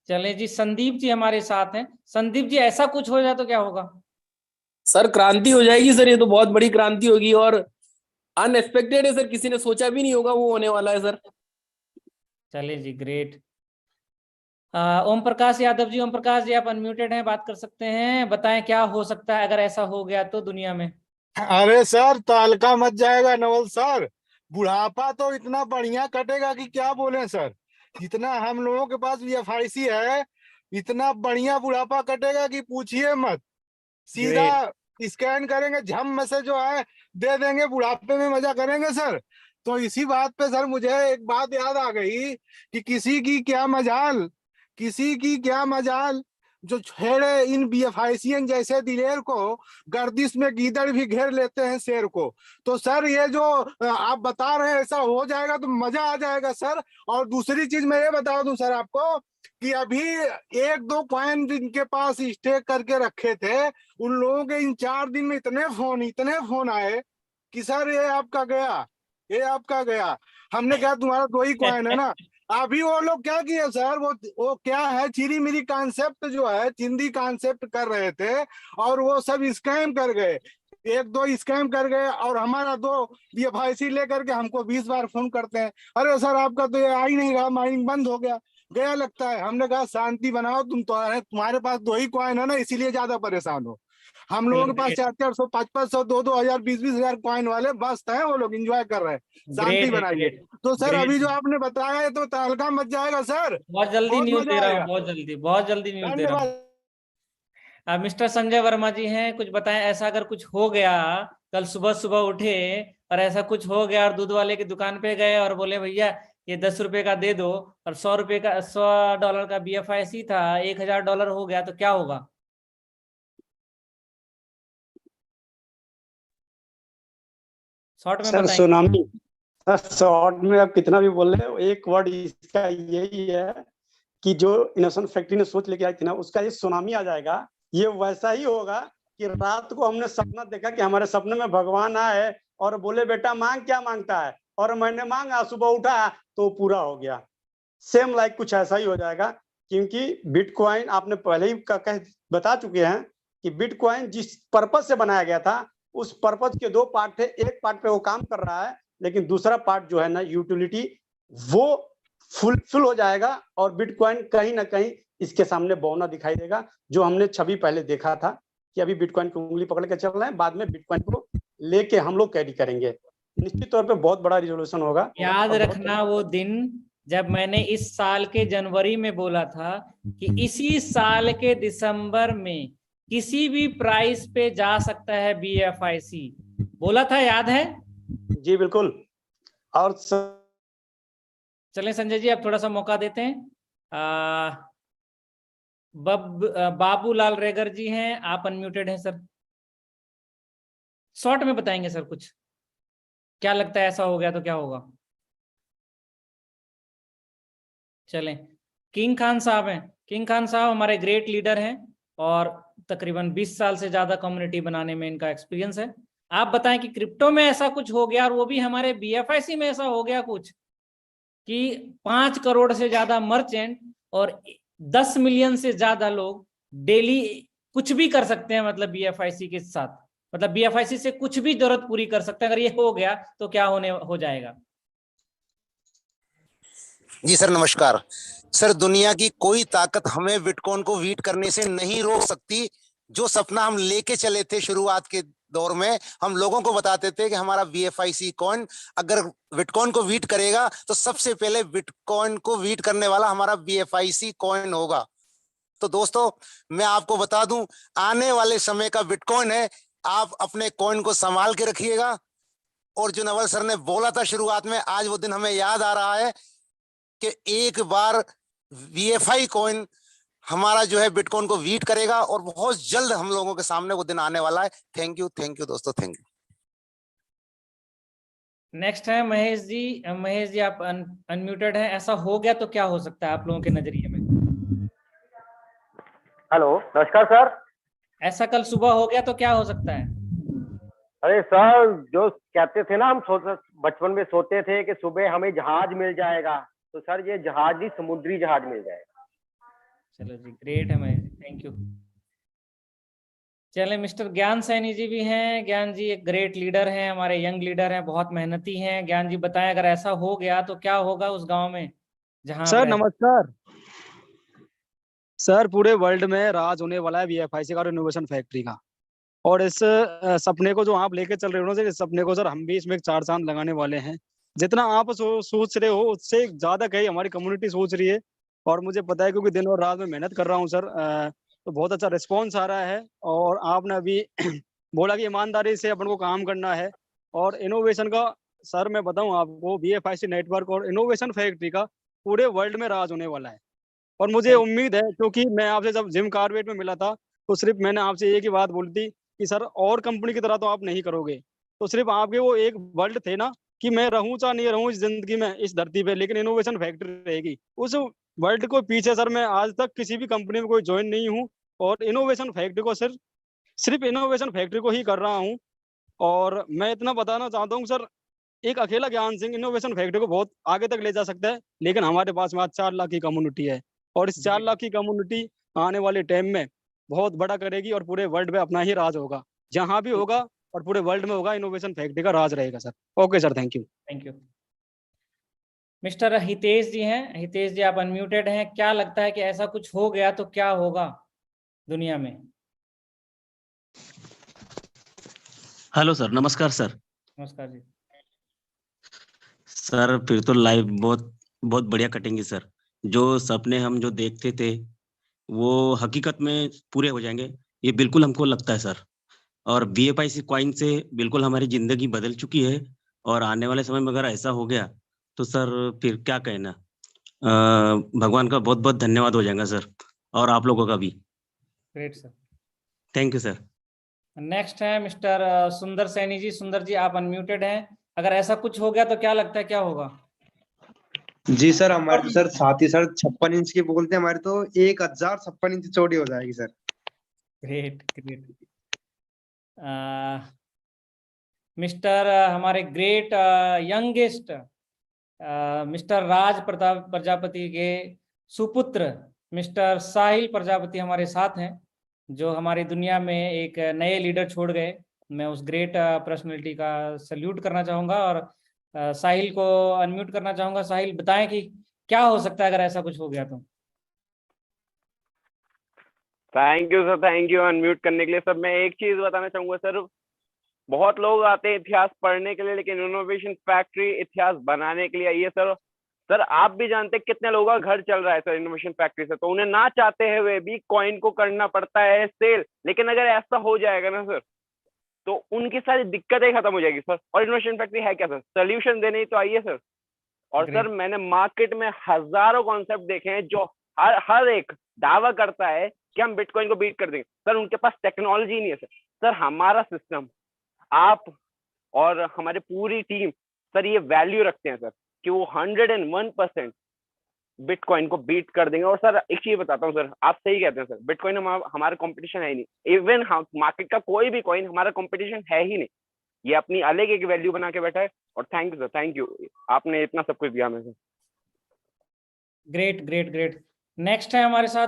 चले जी, संदीप जी हमारे साथ हैं। संदीप जी, ऐसा कुछ हो जाए तो क्या होगा? सर क्रांति हो जाएगी सर, ये तो बहुत बड़ी क्रांति होगी और अनएक्सपेक्टेड है सर, किसी ने सोचा भी नहीं होगा वो होने वाला है सर। चलिए जी, ग्रेट। ओम प्रकाश यादव जी, ओम प्रकाश जी आप अनम्यूटेड हैं, बात कर सकते हैं। बताएं क्या हो सकता है अगर ऐसा हो गया तो दुनिया में। अरे सर तहलका मच जाएगा नवल सर। बुढ़ापा तो इतना बढ़िया कटेगा कि क्या बोले सर। जितना हम लोगों के पास VFIC है, इतना बढ़िया बुढ़ापा कटेगा कि पूछिए मत। सीधा ग्रेट। स्कैन करेंगे, झम में से जो है दे देंगे, बुढ़ापे में मजा करेंगे सर। तो इसी बात पे सर मुझे एक बात याद आ गई कि किसी की क्या मजाल जो छेड़े इन BFICN जैसे दिलेर को। गर्दिश में गीदड़ भी घेर लेते हैं शेर को। तो सर ये जो आप बता रहे हैं ऐसा हो जाएगा तो मजा आ जाएगा सर। और दूसरी चीज मैं ये बता दूं सर आपको कि अभी एक दो कॉइन जिनके पास स्टेक करके रखे थे, उन लोगों के इन 4 दिन में इतने फोन आए कि सर ये आपका गया। हमने कहा तुम्हारा 2 ही कॉइन है ना। अभी वो लोग क्या किए सर, वो क्या है, चिरी मिरी कॉन्सेप्ट जो है, चिंदी कॉन्सेप्ट कर रहे थे और वो सब स्कैम कर गए। एक दो स्कैम कर गए और हमारा 2 BFIC लेकर के हमको 20 बार फोन करते हैं। अरे सर आपका तो ये आ ही नहीं रहा, माइनिंग बंद हो गया लगता है। हमने कहा शांति बनाओ, तुम्हारे पास 2 ही कॉइन है ना, इसीलिए ज्यादा परेशान हो। हम लोगों के पास 400 500 2,000 20,000 कॉइन वाले मस्त हैं, वो लोग एंजॉय कर रहे हैं। शांति ग्रेट है, बनाइए। ग्रेट। तो सर ग्रेट अभी जो है। आपने बताया है तो तहलका मच जाएगा सर। बहुत जल्दी बहुत न्यूज मजा दे रहा हूँ, आएगा। बहुत जल्दी न्यूज दे रहा हूँ। धन्यवाद। मिस्टर संजय वर्मा जी हैं, कुछ बताएं। ऐसा अगर कुछ हो गया, कल सुबह सुबह उठे और ऐसा कुछ हो गया और दूध वाले की दुकान पे गए और बोले भैया ये 10 रुपए का दे दो, और $100 का BFIC था, $1,000 हो गया, तो क्या होगा? शॉर्ट में सर बताएं। सुनामी। सर शॉर्ट में आप कितना भी बोल रहे हो, एक वर्ड इसका यही है कि जो इनोसेंट फैक्ट्री ने सोच लेके आई थी ना, उसका ये सुनामी आ जाएगा। ये वैसा ही होगा कि रात को हमने सपना देखा कि हमारे सपने में भगवान आए और बोले बेटा मांग, क्या मांगता है, और मैंने मांगा, सुबह उठा तो पूरा हो गया। सेम लाइक कुछ ऐसा ही हो जाएगा। क्योंकि बिटकॉइन आपने पहले ही बता चुके हैं कि बिटकॉइन जिस पर्पज से बनाया गया था, उस पर्पज के 2 पार्ट थे। एक पार्ट पे वो काम कर रहा है, लेकिन दूसरा पार्ट जो है ना, यूटिलिटी, वो फुलफिल हो जाएगा और बिटकॉइन कहीं ना कहीं इसके सामने बौना दिखाई देगा। जो हमने छवि पहले देखा था कि अभी बिटकॉइन की उंगली पकड़ के चल रहे हैं, बाद में बिटकॉइन को लेके हम लोग कैरी करेंगे। निश्चित तौर पे बहुत बड़ा रिजोल्यूशन होगा। याद रखना वो दिन जब मैंने इस साल के जनवरी में बोला था कि इसी साल के दिसंबर में किसी भी प्राइस पे जा सकता है BFIC, बोला था, याद है? जी बिल्कुल। और चलें संजय जी, आप थोड़ा सा मौका देते हैं। बाबूलाल रेगर जी हैं, आप अनम्यूटेड हैं सर। शॉर्ट में बताएंगे सर कुछ, क्या लगता है ऐसा हो गया तो क्या होगा? चलें, किंग खान साहब हैं। किंग खान साहब हमारे ग्रेट लीडर हैं और तकरीबन 20 साल से ज्यादा कम्युनिटी बनाने में इनका एक्सपीरियंस है। आप बताएं कि क्रिप्टो में ऐसा कुछ हो गया और वो भी हमारे BFIC में ऐसा हो गया कुछ कि 5 करोड़ से ज्यादा मर्चेंट और 10 मिलियन से ज्यादा लोग डेली कुछ भी कर सकते हैं, मतलब BFIC के साथ, मतलब BFIC से कुछ भी जरूरत पूरी कर सकते हैं। अगर ये हो गया तो क्या हो जाएगा? जी सर नमस्कार। सर दुनिया की कोई ताकत हमें बिटकॉइन को वीट करने से नहीं रोक सकती। जो सपना हम लेके चले थे शुरुआत के दौर में, हम लोगों को बताते थे कि हमारा BFIC कॉइन अगर बिटकॉइन को वीट करेगा तो सबसे पहले बिटकॉइन को वीट करने वाला हमारा BFIC कॉइन होगा। तो दोस्तों मैं आपको बता दूं, आने वाले समय का बिटकॉइन है। आप अपने कॉइन को संभाल के रखिएगा। और जो नवल सर ने बोला था शुरुआत में, आज वो दिन हमें याद आ रहा है कि एक बार BFI कॉइन हमारा जो है बिटकॉइन को वीट करेगा और बहुत जल्द हम लोगों के सामने वो दिन आने वाला है। थैंक यू दोस्तों, थैंक यू। नेक्स्ट है महेश जी। महेश जी आप अनम्यूटेड हैं। ऐसा हो गया तो क्या हो सकता है आप लोगों के नजरिए में? हेलो, नमस्कार सर। ऐसा कल सुबह हो गया तो क्या हो सकता है? अरे सर, जो कहते थे ना, हम बचपन में सोते थे कि सुबह हमें जहाज मिल जाएगा, तो सर ये जहाज ही समुद्री जहाज मिल जाएगा। चलो जी, ग्रेट है महेश जी, थैंक यू। चले, मिस्टर ज्ञान सैनी जी भी हैं। ज्ञान जी एक ग्रेट लीडर हैं, हमारे यंग लीडर हैं, बहुत मेहनती हैं। ज्ञान जी बताएं, अगर ऐसा हो गया तो क्या होगा उस गांव में जहां आप सर रहते नमस्कार सर। पूरे वर्ल्ड में राज होने वाला है वीएफआईसी का और इनोवेशन फैक्ट्री का। और इस सपने को जो आप लेके चल रहे हो ना सर, इस सपने को सर हम भी इसमें एक चार चांद लगाने वाले हैं। जितना आप सोच रहे हो उससे ज्यादा कहीं हमारी कम्युनिटी सोच रही है। और मुझे पता है क्योंकि दिन और रात में मेहनत कर रहा हूँ सर। तो बहुत अच्छा रिस्पॉन्स आ रहा है। और आपने अभी बोला कि ईमानदारी से अपन को काम करना है और इनोवेशन का। सर मैं बताऊं आपको, वीएफआईसी नेटवर्क और इनोवेशन फैक्ट्री का पूरे वर्ल्ड में राज होने वाला है। और मुझे हैं? उम्मीद है, क्योंकि मैं आपसे जब जिम कार्बेट में मिला था तो सिर्फ मैंने आपसे एक ही बात बोली थी कि सर और कंपनी की तरह तो आप नहीं करोगे। तो सिर्फ आपके वो एक वर्ड थे ना कि मैं रहूं चाहे नहीं रहूं इस जिंदगी में इस धरती पे, लेकिन इनोवेशन फैक्ट्री रहेगी। उस वर्ल्ड को पीछे सर मैं आज तक किसी भी कंपनी में कोई ज्वाइन नहीं हूँ। और इनोवेशन फैक्ट्री को सिर्फ सिर्फ इनोवेशन फैक्ट्री को ही कर रहा हूँ। और मैं इतना बताना चाहता हूँ सर, एक अकेला ज्ञान सिंह इनोवेशन फैक्ट्री को बहुत आगे तक ले जा सकता है, लेकिन हमारे पास में आज 4 लाख की कम्युनिटी है। और इस 4 लाख की कम्युनिटी आने वाले टाइम में बहुत बड़ा करेगी और पूरे वर्ल्ड में अपना ही राज होगा। जहां भी होगा और पूरे वर्ल्ड में होगा, इनोवेशन फैक्ट्री का राज रहेगा sir. Okay sir, thank you. Thank you. Mister Hitesh ji हैं। हितेश जी आप अनम्यूटेड हैं। क्या लगता है कि ऐसा कुछ हो गया तो क्या होगा दुनिया में? हेलो सर, नमस्कार सर। नमस्कार जी। सर फिर तो लाइव बहुत बहुत बढ़िया कटेंगे सर। जो सपने हम जो देखते थे वो हकीकत में पूरे हो जाएंगे, ये बिल्कुल हमको लगता है सर। और बीएफआईसी कॉइन से बिल्कुल हमारी जिंदगी बदल चुकी है। और आने वाले समय में अगर ऐसा हो गया तो सर फिर क्या कहना। भगवान का बहुत बहुत धन्यवाद हो जाएगा सर, और आप लोगों का भी। Great sir. Thank you sir. Next है मिस्टर सुंदर सैनी जी। सुंदर जी आप अनम्यूटेड हैं। अगर ऐसा कुछ हो गया तो क्या लगता है क्या होगा? जी सर, हमारे तो सर साथ ही सर 56 इंच की बोलते हैं, हमारे तो 1056 इंच चौड़ी हो जाएगी सर। Great great. मिस्टर हमारे ग्रेट यंगेस्ट मिस्टर राज प्रताप प्रजापति के सुपुत्र मिस्टर साहिल प्रजापति हमारे साथ हैं, जो हमारी दुनिया में एक नए लीडर छोड़ गए। मैं उस ग्रेट पर्सनैलिटी का सल्यूट करना चाहूँगा और साहिल को अनम्यूट करना चाहूँगा। साहिल बताएं कि क्या हो सकता है अगर ऐसा कुछ हो गया तो। Thank you sir, thank you unmute करने के लिए। सर मैं एक चीज बताना चाहूंगा सर, बहुत लोग आते हैं इतिहास पढ़ने के लिए, लेकिन इनोवेशन फैक्ट्री इतिहास बनाने के लिए आई है सर। सर आप भी जानते हैं कितने लोगों का घर चल रहा है सर इनोवेशन फैक्ट्री से, तो उन्हें ना चाहते हुए भी कॉइन को करना पड़ता है सेल। लेकिन अगर ऐसा हो जाएगा ना सर, तो उनकी सारी दिक्कतें खत्म हो जाएगी सर। और इनोवेशन फैक्ट्री है क्या सर? सोल्यूशन देने ही तो आई है सर। और सर मैंने मार्केट में हजारों कॉन्सेप्ट देखे हैं जो हर एक दावा करता है कि हम बिटकॉइन को बीट कर देंगे। सर उनके पास टेक्नोलॉजी नहीं है सर। सर हमारा सिस्टम, आप और हमारी पूरी टीम सर ये वैल्यू रखते हैं सर कि वो 101% बिटकॉइन को बीट कर देंगे। और सर एक चीज बताता हूँ सर, आप सही कहते हैं सर, बिटकॉइन हमारा कंपटीशन है ही नहीं। इवन मार्केट का कोई भी कॉइन हमारा कंपटीशन है ही नहीं। ये अपनी अलग एक वैल्यू बना के बैठा है। और thank you sir, thank you, आपने इतना सब कुछ दिया हमें sir. Great great great. Next है हमारे साथ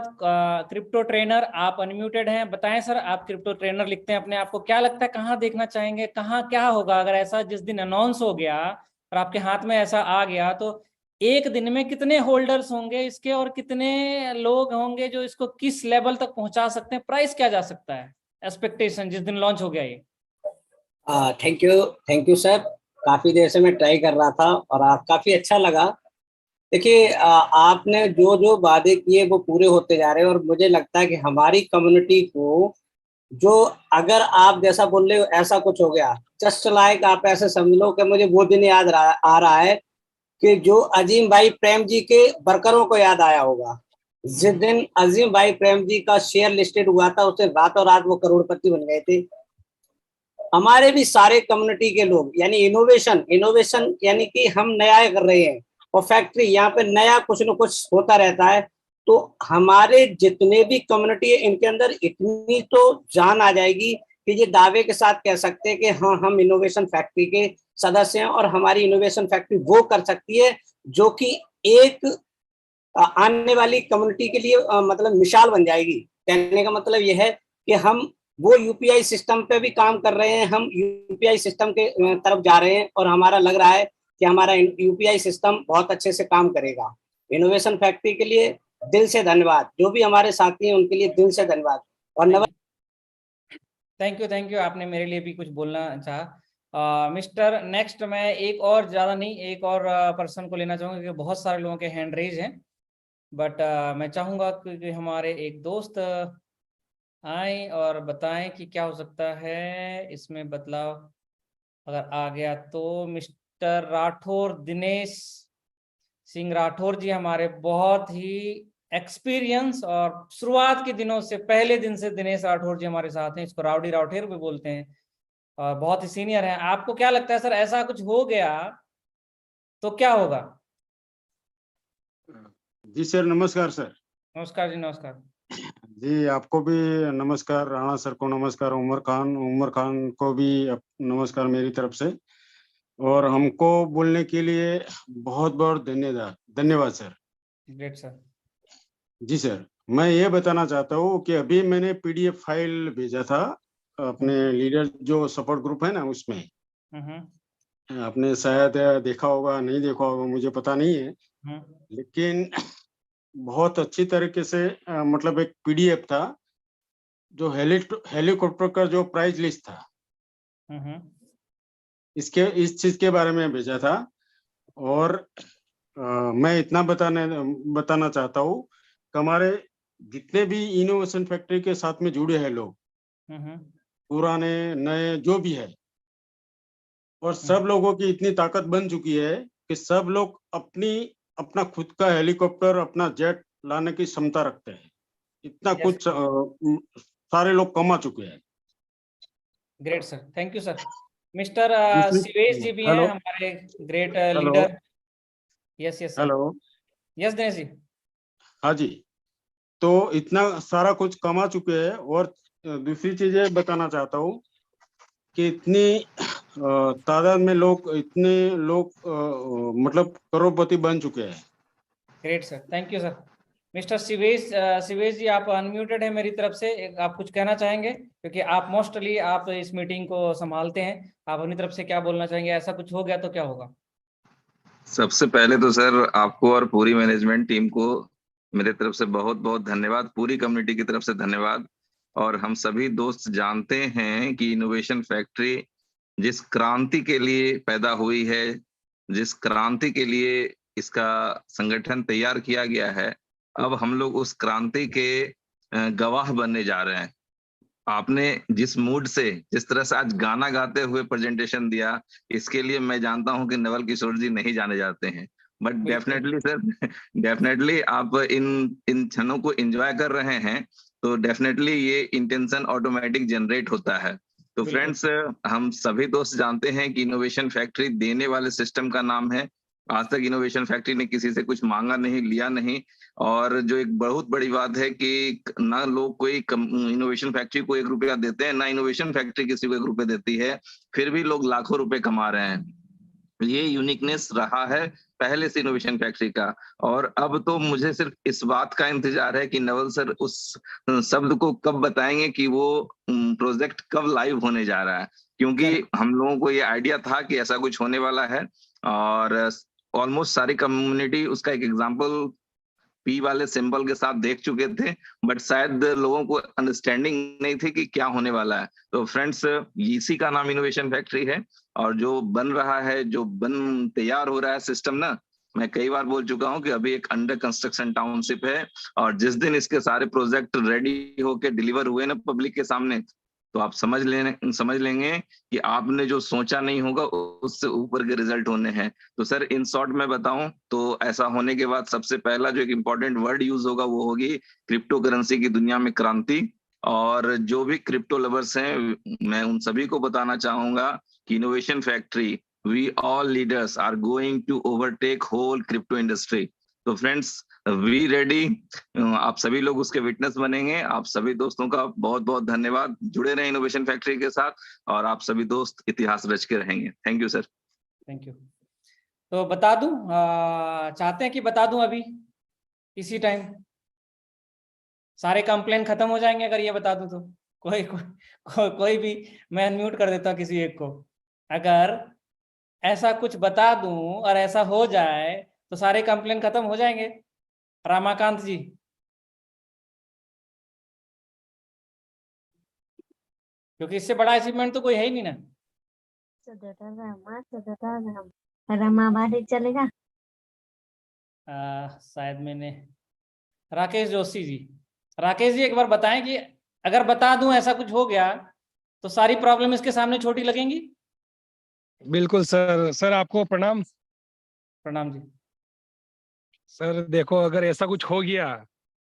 क्रिप्टो ट्रेनर। आप अनम्यूटेड हैं। बताएं सर, आप क्रिप्टो ट्रेनर लिखते हैं अपने आप को, क्या लगता है कहाँ देखना चाहेंगे, कहाँ क्या होगा अगर ऐसा जिस दिन अनाउंस हो गया और आपके हाथ में ऐसा आ गया तो एक दिन में कितने होल्डर्स होंगे इसके और कितने लोग होंगे जो इसको किस लेवल तक पहुंचा सकते हैं? प्राइस क्या जा सकता है एक्सपेक्टेशन जिस दिन लॉन्च हो गया ये? Thank you sir. काफी देर से मैं ट्राई कर रहा था और काफी अच्छा लगा। देखिए आपने जो जो वादे किए वो पूरे होते जा रहे हैं और मुझे लगता है कि हमारी कम्युनिटी को जो, अगर आप जैसा बोल रहे हो ऐसा कुछ हो गया, जस्ट लाइक आप ऐसे समझ लो कि मुझे वो दिन याद आ रहा है कि जो अजीम भाई प्रेम जी के वर्करों को याद आया होगा। जिस दिन अजीम भाई प्रेम जी का शेयर लिस्टेड हुआ था उससे रातों रात वो करोड़पति बन गए थे। हमारे भी सारे कम्युनिटी के लोग, यानी इनोवेशन यानी कि हम नया कर रहे हैं और फैक्ट्री यहाँ पे नया कुछ न कुछ होता रहता है। तो हमारे जितने भी कम्युनिटी है इनके अंदर इतनी तो जान आ जाएगी कि ये दावे के साथ कह सकते हैं कि हाँ हम इनोवेशन फैक्ट्री के सदस्य हैं और हमारी इनोवेशन फैक्ट्री वो कर सकती है जो कि एक आने वाली कम्युनिटी के लिए मतलब मिसाल बन जाएगी। कहने का मतलब यह है कि हम वो यूपीआई सिस्टम पे भी काम कर रहे हैं, हम यूपीआई सिस्टम के तरफ जा रहे हैं और हमारा लग रहा है कि हमारा यूपीआई सिस्टम बहुत अच्छे से काम करेगा। इनोवेशन फैक्ट्री के लिए दिल से धन्यवाद, जो भी हमारे साथी हैं उनके लिए दिल से धन्यवाद। और नवल, थैंक यू, आपने मेरे लिए भी कुछ बोलना चाहा। मिस्टर नेक्स्ट, मैं एक और ज़्यादा नहीं, एक और पर्सन को लेना चाहूँगा क्योंकि बहुत सारे लोगों के हैंड रेज हैं, बट मैं चाहूँगा कि हमारे एक दोस्त आए और बताएं कि क्या हो सकता है इसमें बदलाव अगर आ गया तो। मिस्टर राठौर, दिनेश सिंह राठौर जी, हमारे बहुत ही एक्सपीरियंस और शुरुआत के दिनों से, पहले दिन से दिनेश राठौर जी हमारे साथ हैं, इसको राउडी राठौर भी बोलते हैं और बहुत ही सीनियर हैं। आपको क्या लगता है सर, ऐसा कुछ हो गया तो क्या होगा? जी सर, नमस्कार सर। नमस्कार जी, नमस्कार जी, आपको भी नमस्कार, राणा सर को नमस्कार, उमर खान को भी नमस्कार मेरी तरफ से। और हमको बोलने के लिए बहुत बहुत धन्यवाद सर। Great sir. जी सर, मैं ये बताना चाहता हूँ कि अभी मैंने पीडीएफ फाइल भेजा था अपने लीडर जो सपोर्ट ग्रुप है ना उसमें। आपने शायद देखा होगा, नहीं देखा होगा, मुझे पता नहीं है, लेकिन बहुत अच्छी तरीके से मतलब एक पीडीएफ था जो हेलीकॉप्टर का जो प्राइस लिस्ट था, इस चीज के बारे में भेजा था। और मैं इतना बताना चाहता हूँ कि हमारे जितने भी इनोवेशन फैक्ट्री के साथ में जुड़े हैं लोग, पुराने नए जो भी है, और सब लोगों की इतनी ताकत बन चुकी है कि सब लोग अपना खुद का हेलीकॉप्टर, अपना जेट लाने की क्षमता रखते हैं। इतना कुछ सारे लोग कमा चुके हैं। Great sir, thank you sir. Mister Shivesh ji भी हैं हमारे great leader. Yes yes sir. Hello, yes Dinesh ji. हाँ जी, तो इतना सारा कुछ कमा चुके हैं। और दूसरी चीज ये बताना चाहता हूँ कि इतनी तादाद में लोग, इतने लोग मतलब करोड़पति बन चुके हैं। Great sir, thank you sir. Mister Shivesh ji, आप अनम्यूटेड है मेरी तरफ से, आप कुछ कहना चाहेंगे क्योंकि आप मोस्टली आप इस मीटिंग को संभालते हैं, आप अपनी तरफ से क्या बोलना चाहेंगे? ऐसा कुछ हो गया तो क्या होगा? सबसे पहले तो सर आपको और पूरी मैनेजमेंट टीम को मेरे तरफ से बहुत बहुत धन्यवाद, पूरी कम्युनिटी की तरफ से धन्यवाद। और हम सभी दोस्त जानते हैं कि इनोवेशन फैक्ट्री जिस क्रांति के लिए पैदा हुई है, जिस क्रांति के लिए इसका संगठन तैयार किया गया है, अब हम लोग उस क्रांति के गवाह बनने जा रहे हैं। आपने जिस मूड से, जिस तरह से आज गाना गाते हुए प्रेजेंटेशन दिया, इसके लिए मैं जानता हूं कि नवल किशोर जी नहीं जाने जाते हैं। बट डेफिनेटली सर, डेफिनेटली आप इन क्षणों को एंजॉय कर रहे हैं, तो डेफिनेटली ये इंटेंशन ऑटोमेटिक जनरेट होता है। तो फ्रेंड्स, हम सभी दोस्त जानते हैं कि इनोवेशन फैक्ट्री देने वाले सिस्टम का नाम है। आज तक इनोवेशन फैक्ट्री ने किसी से कुछ मांगा नहीं, लिया नहीं। और जो एक बहुत बड़ी बात है कि ना लोग कोई इनोवेशन फैक्ट्री को 1 रुपया देते हैं, ना इनोवेशन फैक्ट्री किसी को 1 रुपया देती है, फिर भी लोग लाखों रुपए कमा रहे हैं। ये यूनिकनेस रहा है पहले से इनोवेशन फैक्ट्री का। और अब तो मुझे सिर्फ इस बात का इंतजार है कि नवल सर उस शब्द को कब बताएंगे कि वो प्रोजेक्ट कब लाइव होने जा रहा है, क्योंकि हम लोगों को ये आइडिया था कि ऐसा कुछ होने वाला है। और ऑलमोस्ट सारी कम्युनिटी उसका एक एग्जाम्पल पी वाले सिंबल के साथ देख चुके थे, बट शायद लोगों को अंडरस्टैंडिंग नहीं थी कि क्या होने वाला है। तो फ्रेंड्स, इसी का नाम इनोवेशन फैक्ट्री है। और जो बन रहा है, जो तैयार हो रहा है सिस्टम ना, मैं कई बार बोल चुका हूं कि अभी एक अंडर कंस्ट्रक्शन टाउनशिप है, और जिस दिन इसके सारे प्रोजेक्ट रेडी होके डिलीवर हुए ना पब्लिक के सामने, तो आप समझ लेंगे कि आपने जो सोचा नहीं होगा उससे ऊपर के रिजल्ट होने हैं। तो सर, इन शॉर्ट में बताऊं तो ऐसा होने के बाद सबसे पहला जो एक इम्पोर्टेंट वर्ड यूज होगा वो होगी क्रिप्टो करेंसी की दुनिया में क्रांति। और जो भी क्रिप्टो लवर्स हैं, मैं उन सभी को बताना चाहूंगा कि innovation factory, we all leaders are going to overtake whole crypto industry. तो फ्रेंड्स, वी रेडी, आप सभी लोग उसके विटनेस बनेंगे। आप सभी दोस्तों का बहुत बहुत धन्यवाद। जुड़े रहे इनोवेशन फैक्ट्री के साथ, और आप सभी दोस्त इतिहास रच के रहेंगे। Thank you sir. Thank you. तो बता दूं, चाहते हैं कि बता दूं अभी इसी टाइम? सारे कंप्लेन खत्म हो जाएंगे अगर ये बता दूं तो। कोई भी, मैं अनम्यूट कर देता हूँ किसी एक को। अगर ऐसा कुछ बता दूं और ऐसा हो जाए तो सारे कंप्लेन खत्म हो जाएंगे। रामाकांत जी, क्योंकि इससे बड़ा अचीवमेंट तो कोई है ही नहीं ना। रमाबादी चलेगा? शायद मैंने, राकेश जोशी जी, राकेश जी एक बार बताएं कि अगर बता दूं ऐसा कुछ हो गया तो सारी प्रॉब्लम इसके सामने छोटी लगेंगी। बिल्कुल सर। सर आपको प्रणाम। प्रणाम जी। सर देखो, अगर ऐसा कुछ हो गया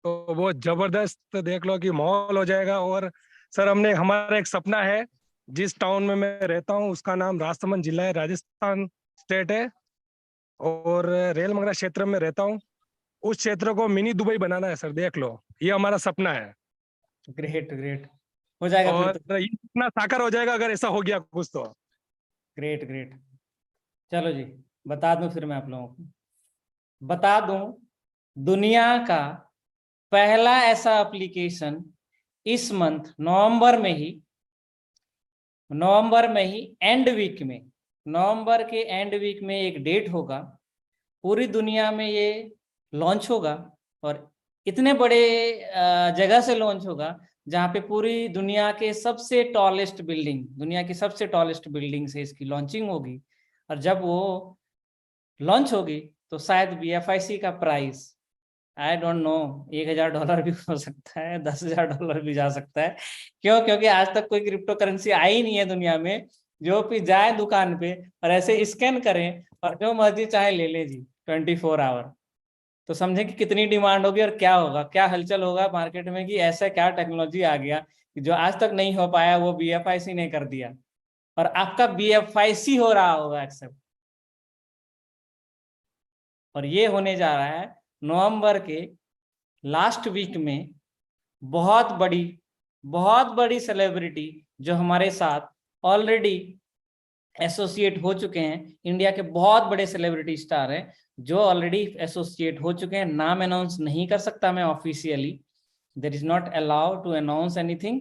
तो वो जबरदस्त देख लो कि माहौल हो जाएगा। और सर हमारा एक सपना है, जिस टाउन में मैं रहता हूँ उसका नाम राजसमंद जिला है, राजस्थान स्टेट है, और रेलमंगला क्षेत्र में रहता हूँ। उस क्षेत्र को मिनी दुबई बनाना है सर, देख लो, ये हमारा सपना है। ग्रेट ग्रेट, हो जाएगा और फिर तो। ये सपना साकार हो जाएगा अगर ऐसा हो गया कुछ तो। ग्रेट ग्रेट, चलो जी बता दूं फिर मैं आप लोगों को बता दूं, दुनिया का पहला ऐसा एप्लीकेशन इस मंथ नवंबर में ही एंड वीक में, नवंबर के एंड वीक में एक डेट होगा, पूरी दुनिया में ये लॉन्च होगा। और इतने बड़े जगह से लॉन्च होगा जहाँ पे पूरी दुनिया के सबसे टॉलेस्ट बिल्डिंग, दुनिया की सबसे टॉलेस्ट बिल्डिंग से इसकी लॉन्चिंग होगी। और जब वो लॉन्च होगी तो शायद BFIC का प्राइस, आई डोंट नो, $1000 भी हो सकता है, $10,000 भी जा सकता है। क्यों? क्योंकि आज तक कोई क्रिप्टो करेंसी आई नहीं है दुनिया में जो भी जाए दुकान पे और ऐसे स्कैन करें और जो मर्जी चाहे ले ले जी 24 आवर। तो समझे कि कितनी डिमांड होगी और क्या होगा, क्या हलचल होगा मार्केट में कि ऐसा क्या टेक्नोलॉजी आ गया कि जो आज तक नहीं हो पाया वो BFIC ने कर दिया और आपका BFIC हो रहा होगा एक्सेप्ट। और ये होने जा रहा है नवंबर के लास्ट वीक में। बहुत बड़ी सेलिब्रिटी जो हमारे साथ ऑलरेडी एसोसिएट हो चुके हैं, इंडिया के बहुत बड़े सेलिब्रिटी स्टार हैं जो ऑलरेडी एसोसिएट हो चुके हैं। नाम अनाउंस नहीं कर सकता मैं officially, there is not allowed to announce anything.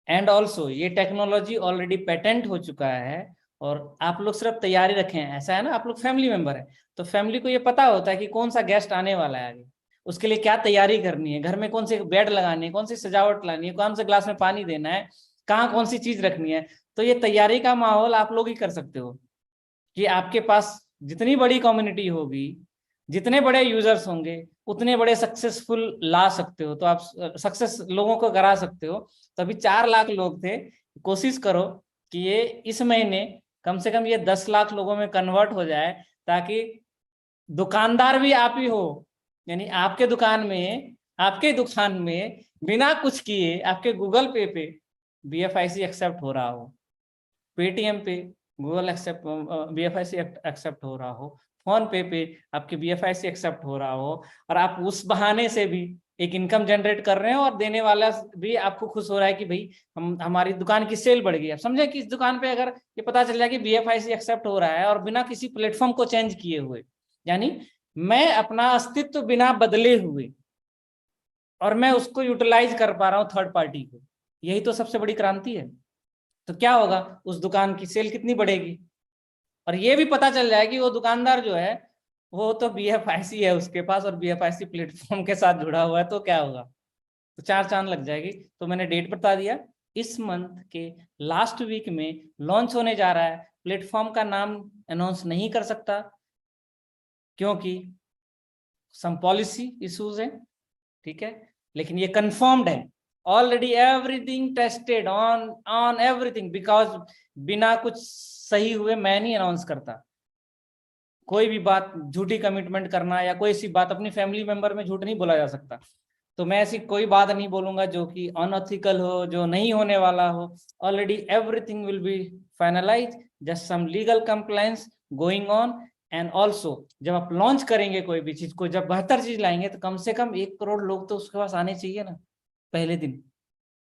And also ये टेक्नोलॉजी ऑलरेडी पेटेंट हो चुका है और आप लोग सिर्फ तैयारी रखें। ऐसा है ना, आप लोग फैमिली मेंबर है तो फैमिली को ये पता होता है कि कौन सा गेस्ट आने वाला है आगे, उसके लिए क्या तैयारी करनी है, घर में कौन से बेड लगाने हैं, कौन सी सजावट लानी है, कौन से ग्लास में पानी देना है, कहाँ कौन सी चीज रखनी है। तो ये तैयारी का माहौल आप लोग ही कर सकते हो कि आपके पास जितनी बड़ी कम्युनिटी होगी, जितने बड़े यूजर्स होंगे, उतने बड़े सक्सेसफुल ला सकते हो। तो आप सक्सेस लोगों को करा सकते हो। तो अभी 4 लाख लोग थे, कोशिश करो कि ये इस महीने कम से कम ये 10 लाख लोगों में कन्वर्ट हो जाए, ताकि दुकानदार भी आप ही हो, यानी आपके दुकान में बिना कुछ किए आपके गूगल पे BFIC एक्सेप्ट हो रहा हो, पेटीएम पे गूगल एक्सेप्ट BFIC एक्सेप्ट हो रहा हो, फोन पे आपके BFIC एक्सेप्ट हो रहा हो, और आप उस बहाने से भी एक इनकम जनरेट कर रहे हैं और देने वाला भी आपको खुश हो रहा है कि भाई हमारी दुकान की सेल बढ़ गई। आप समझे कि इस दुकान पे अगर ये पता चल जाए कि BFIC एक्सेप्ट हो रहा है और बिना किसी प्लेटफॉर्म को चेंज किए हुए, यानी मैं अपना अस्तित्व बिना बदले हुए और मैं उसको यूटिलाइज कर पा रहा हूँ थर्ड पार्टी को, यही तो सबसे बड़ी क्रांति है। तो क्या होगा, उस दुकान की सेल कितनी बढ़ेगी। और ये भी पता चल जाए कि वो दुकानदार जो है वो तो BFIC है उसके पास और BFIC प्लेटफॉर्म के साथ जुड़ा हुआ है, तो क्या होगा, तो 4 चांद लग जाएगी। तो मैंने डेट बता दिया, इस मंथ के लास्ट वीक में लॉन्च होने जा रहा है। प्लेटफॉर्म का नाम अनाउंस नहीं कर सकता क्योंकि सम पॉलिसी इश्यूज है, ठीक है, लेकिन ये कंफर्म्ड है already, everything tested on everything, because बिना कुछ सही हुए मैं नहीं अनाउंस करता। कोई भी बात झूठी कमिटमेंट करना या कोई सी बात अपनी फैमिली मेंबर में झूठ नहीं बोला जा सकता। तो मैं ऐसी कोई बात नहीं बोलूंगा जो कि अनएथिकल हो, जो नहीं होने वाला हो। Already everything will be finalise, just some legal compliance going on. And also जब आप लॉन्च करेंगे कोई भी चीज को, जब बेहतर चीज लाएंगे तो कम से कम 1 करोड़ लोग तो उसके पास आने चाहिए ना। पहले दिन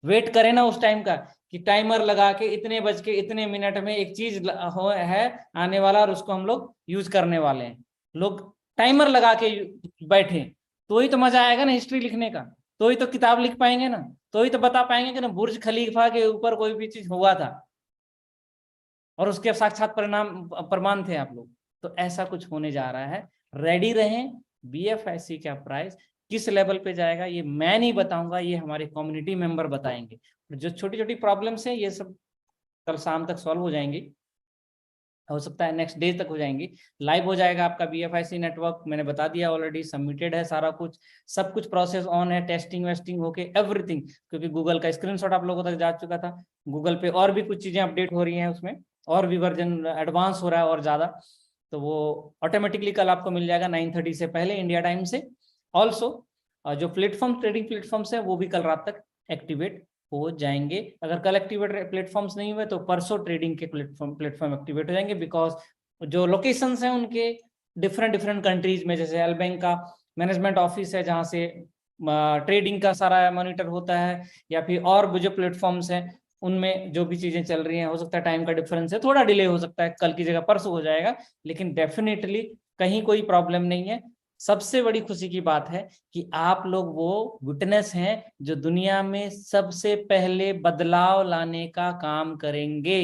वेट करें ना उस टाइम का कि टाइमर लगा के इतने बज के इतने मिनट में एक चीज है आने वाला और उसको हम लोग यूज करने वाले हैं। लोग टाइमर लगा के बैठे तो ही तो मजा आएगा ना हिस्ट्री लिखने का। तो ही तो किताब लिख पाएंगे ना, तो ही तो बता पाएंगे कि ना बुर्ज खलीफा के ऊपर कोई भी चीज हुआ था और उसके साक्षात प्रमाण थे आप लोग। तो ऐसा कुछ होने जा रहा है, रेडी रहें। BFIC का प्राइस किस लेवल पे जाएगा ये मैं नहीं बताऊंगा, ये हमारे कम्युनिटी मेंबर बताएंगे। जो छोटी छोटी प्रॉब्लम्स हैं ये सब कल शाम तक सॉल्व हो जाएंगी, हो सकता है नेक्स्ट डे तक हो जाएंगी। लाइव हो जाएगा आपका BFIC नेटवर्क, मैंने बता दिया ऑलरेडी, सबमिटेड है सारा कुछ, सब कुछ प्रोसेस ऑन है, टेस्टिंग वेस्टिंग होके एवरीथिंग, क्योंकि गूगल का स्क्रीनशॉट आप लोगों तक जा चुका था। गूगल पे और भी कुछ चीजें अपडेट हो रही हैं, उसमें और भी वर्जन एडवांस हो रहा है और ज्यादा, तो वो ऑटोमेटिकली कल आपको मिल जाएगा 9:30 से पहले इंडिया टाइम से। ऑल्सो जो प्लेटफॉर्म, ट्रेडिंग प्लेटफॉर्म्स है वो भी कल रात तक एक्टिवेट हो जाएंगे। अगर कल एक्टिवेट प्लेटफॉर्म्स नहीं हुए तो परसों ट्रेडिंग के प्लेटफॉर्म एक्टिवेट हो जाएंगे, बिकॉज जो लोकेशंस हैं उनके डिफरेंट कंट्रीज में, जैसे एलबैंक का मैनेजमेंट ऑफिस है जहां से ट्रेडिंग का सारा मॉनिटर होता है, या फिर और जो प्लेटफॉर्म्स हैं उनमें जो भी चीजें चल रही हैं, हो सकता है टाइम का डिफरेंस है, थोड़ा डिले हो सकता है, कल की जगह परसों हो जाएगा, लेकिन डेफिनेटली कहीं कोई प्रॉब्लम नहीं है। सबसे बड़ी खुशी की बात है कि आप लोग वो विटनेस हैं जो दुनिया में सबसे पहले बदलाव लाने का काम करेंगे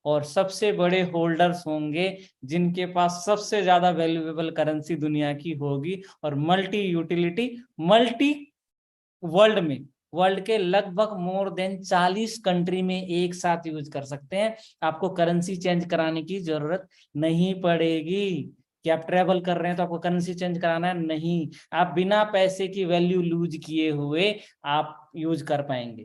और सबसे बड़े होल्डर्स होंगे जिनके पास सबसे ज्यादा वैल्यूएबल करेंसी दुनिया की होगी, और मल्टी यूटिलिटी, मल्टी वर्ल्ड में, वर्ल्ड के लगभग मोर देन 40 कंट्री में एक साथ यूज कर सकते हैं। आपको करेंसी चेंज कराने की जरूरत नहीं पड़ेगी कि आप ट्रेवल कर रहे हैं तो आपको करेंसी चेंज कराना है, नहीं, आप बिना पैसे की वैल्यू लूज किए हुए आप यूज कर पाएंगे।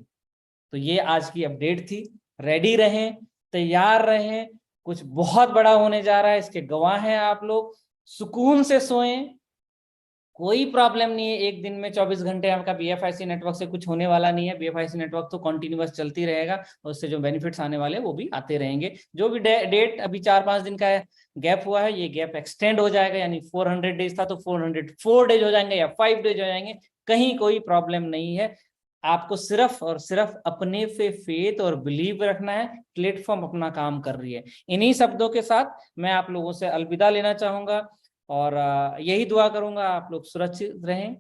तो ये आज की अपडेट थी। रेडी रहें, तैयार रहें, कुछ बहुत बड़ा होने जा रहा है, इसके गवाह हैं आप लोग। सुकून से सोएं, कोई प्रॉब्लम नहीं है, एक दिन में 24 घंटे आपका BFIC नेटवर्क से कुछ होने वाला नहीं है। BFIC नेटवर्क तो कंटिन्यूअस चलती रहेगा और उससे जो बेनिफिट्स आने वाले वो भी आते रहेंगे। जो भी डेट अभी 4-5 दिन का गैप हुआ है, ये गैप एक्सटेंड हो जाएगा, यानी 400 डेज था तो 404 डेज हो जाएंगे या 5 डेज हो जाएंगे, कहीं कोई प्रॉब्लम नहीं है। आपको सिर्फ और सिर्फ अपने पे फेथ और बिलीव रखना है, प्लेटफॉर्म अपना काम कर रही है। इन्हीं शब्दों के साथ मैं आप लोगों से अलविदा लेना चाहूंगा और यही दुआ करूंगा आप लोग सुरक्षित रहें,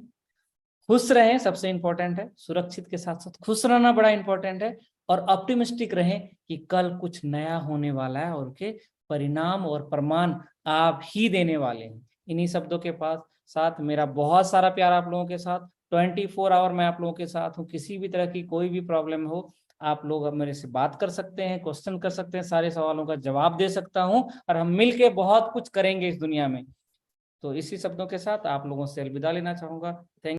खुश रहें, सबसे इंपॉर्टेंट है, सुरक्षित के साथ साथ खुश रहना बड़ा इंपॉर्टेंट है, और ऑप्टिमिस्टिक रहें कि कल कुछ नया होने वाला है और के परिणाम और प्रमाण आप ही देने वाले हैं। इन्हीं शब्दों के साथ मेरा बहुत सारा प्यार आप लोगों के साथ, 24 आवर मैं आप लोगों के साथ हूँ। किसी भी तरह की कोई भी प्रॉब्लम हो आप लोग अब मेरे से बात कर सकते हैं, क्वेश्चन कर सकते हैं, सारे सवालों का जवाब दे सकता हूँ, और हम मिलके बहुत कुछ करेंगे इस दुनिया में। तो इसी शब्दों के साथ आप लोगों से अलविदा लेना चाहूंगा। थैंक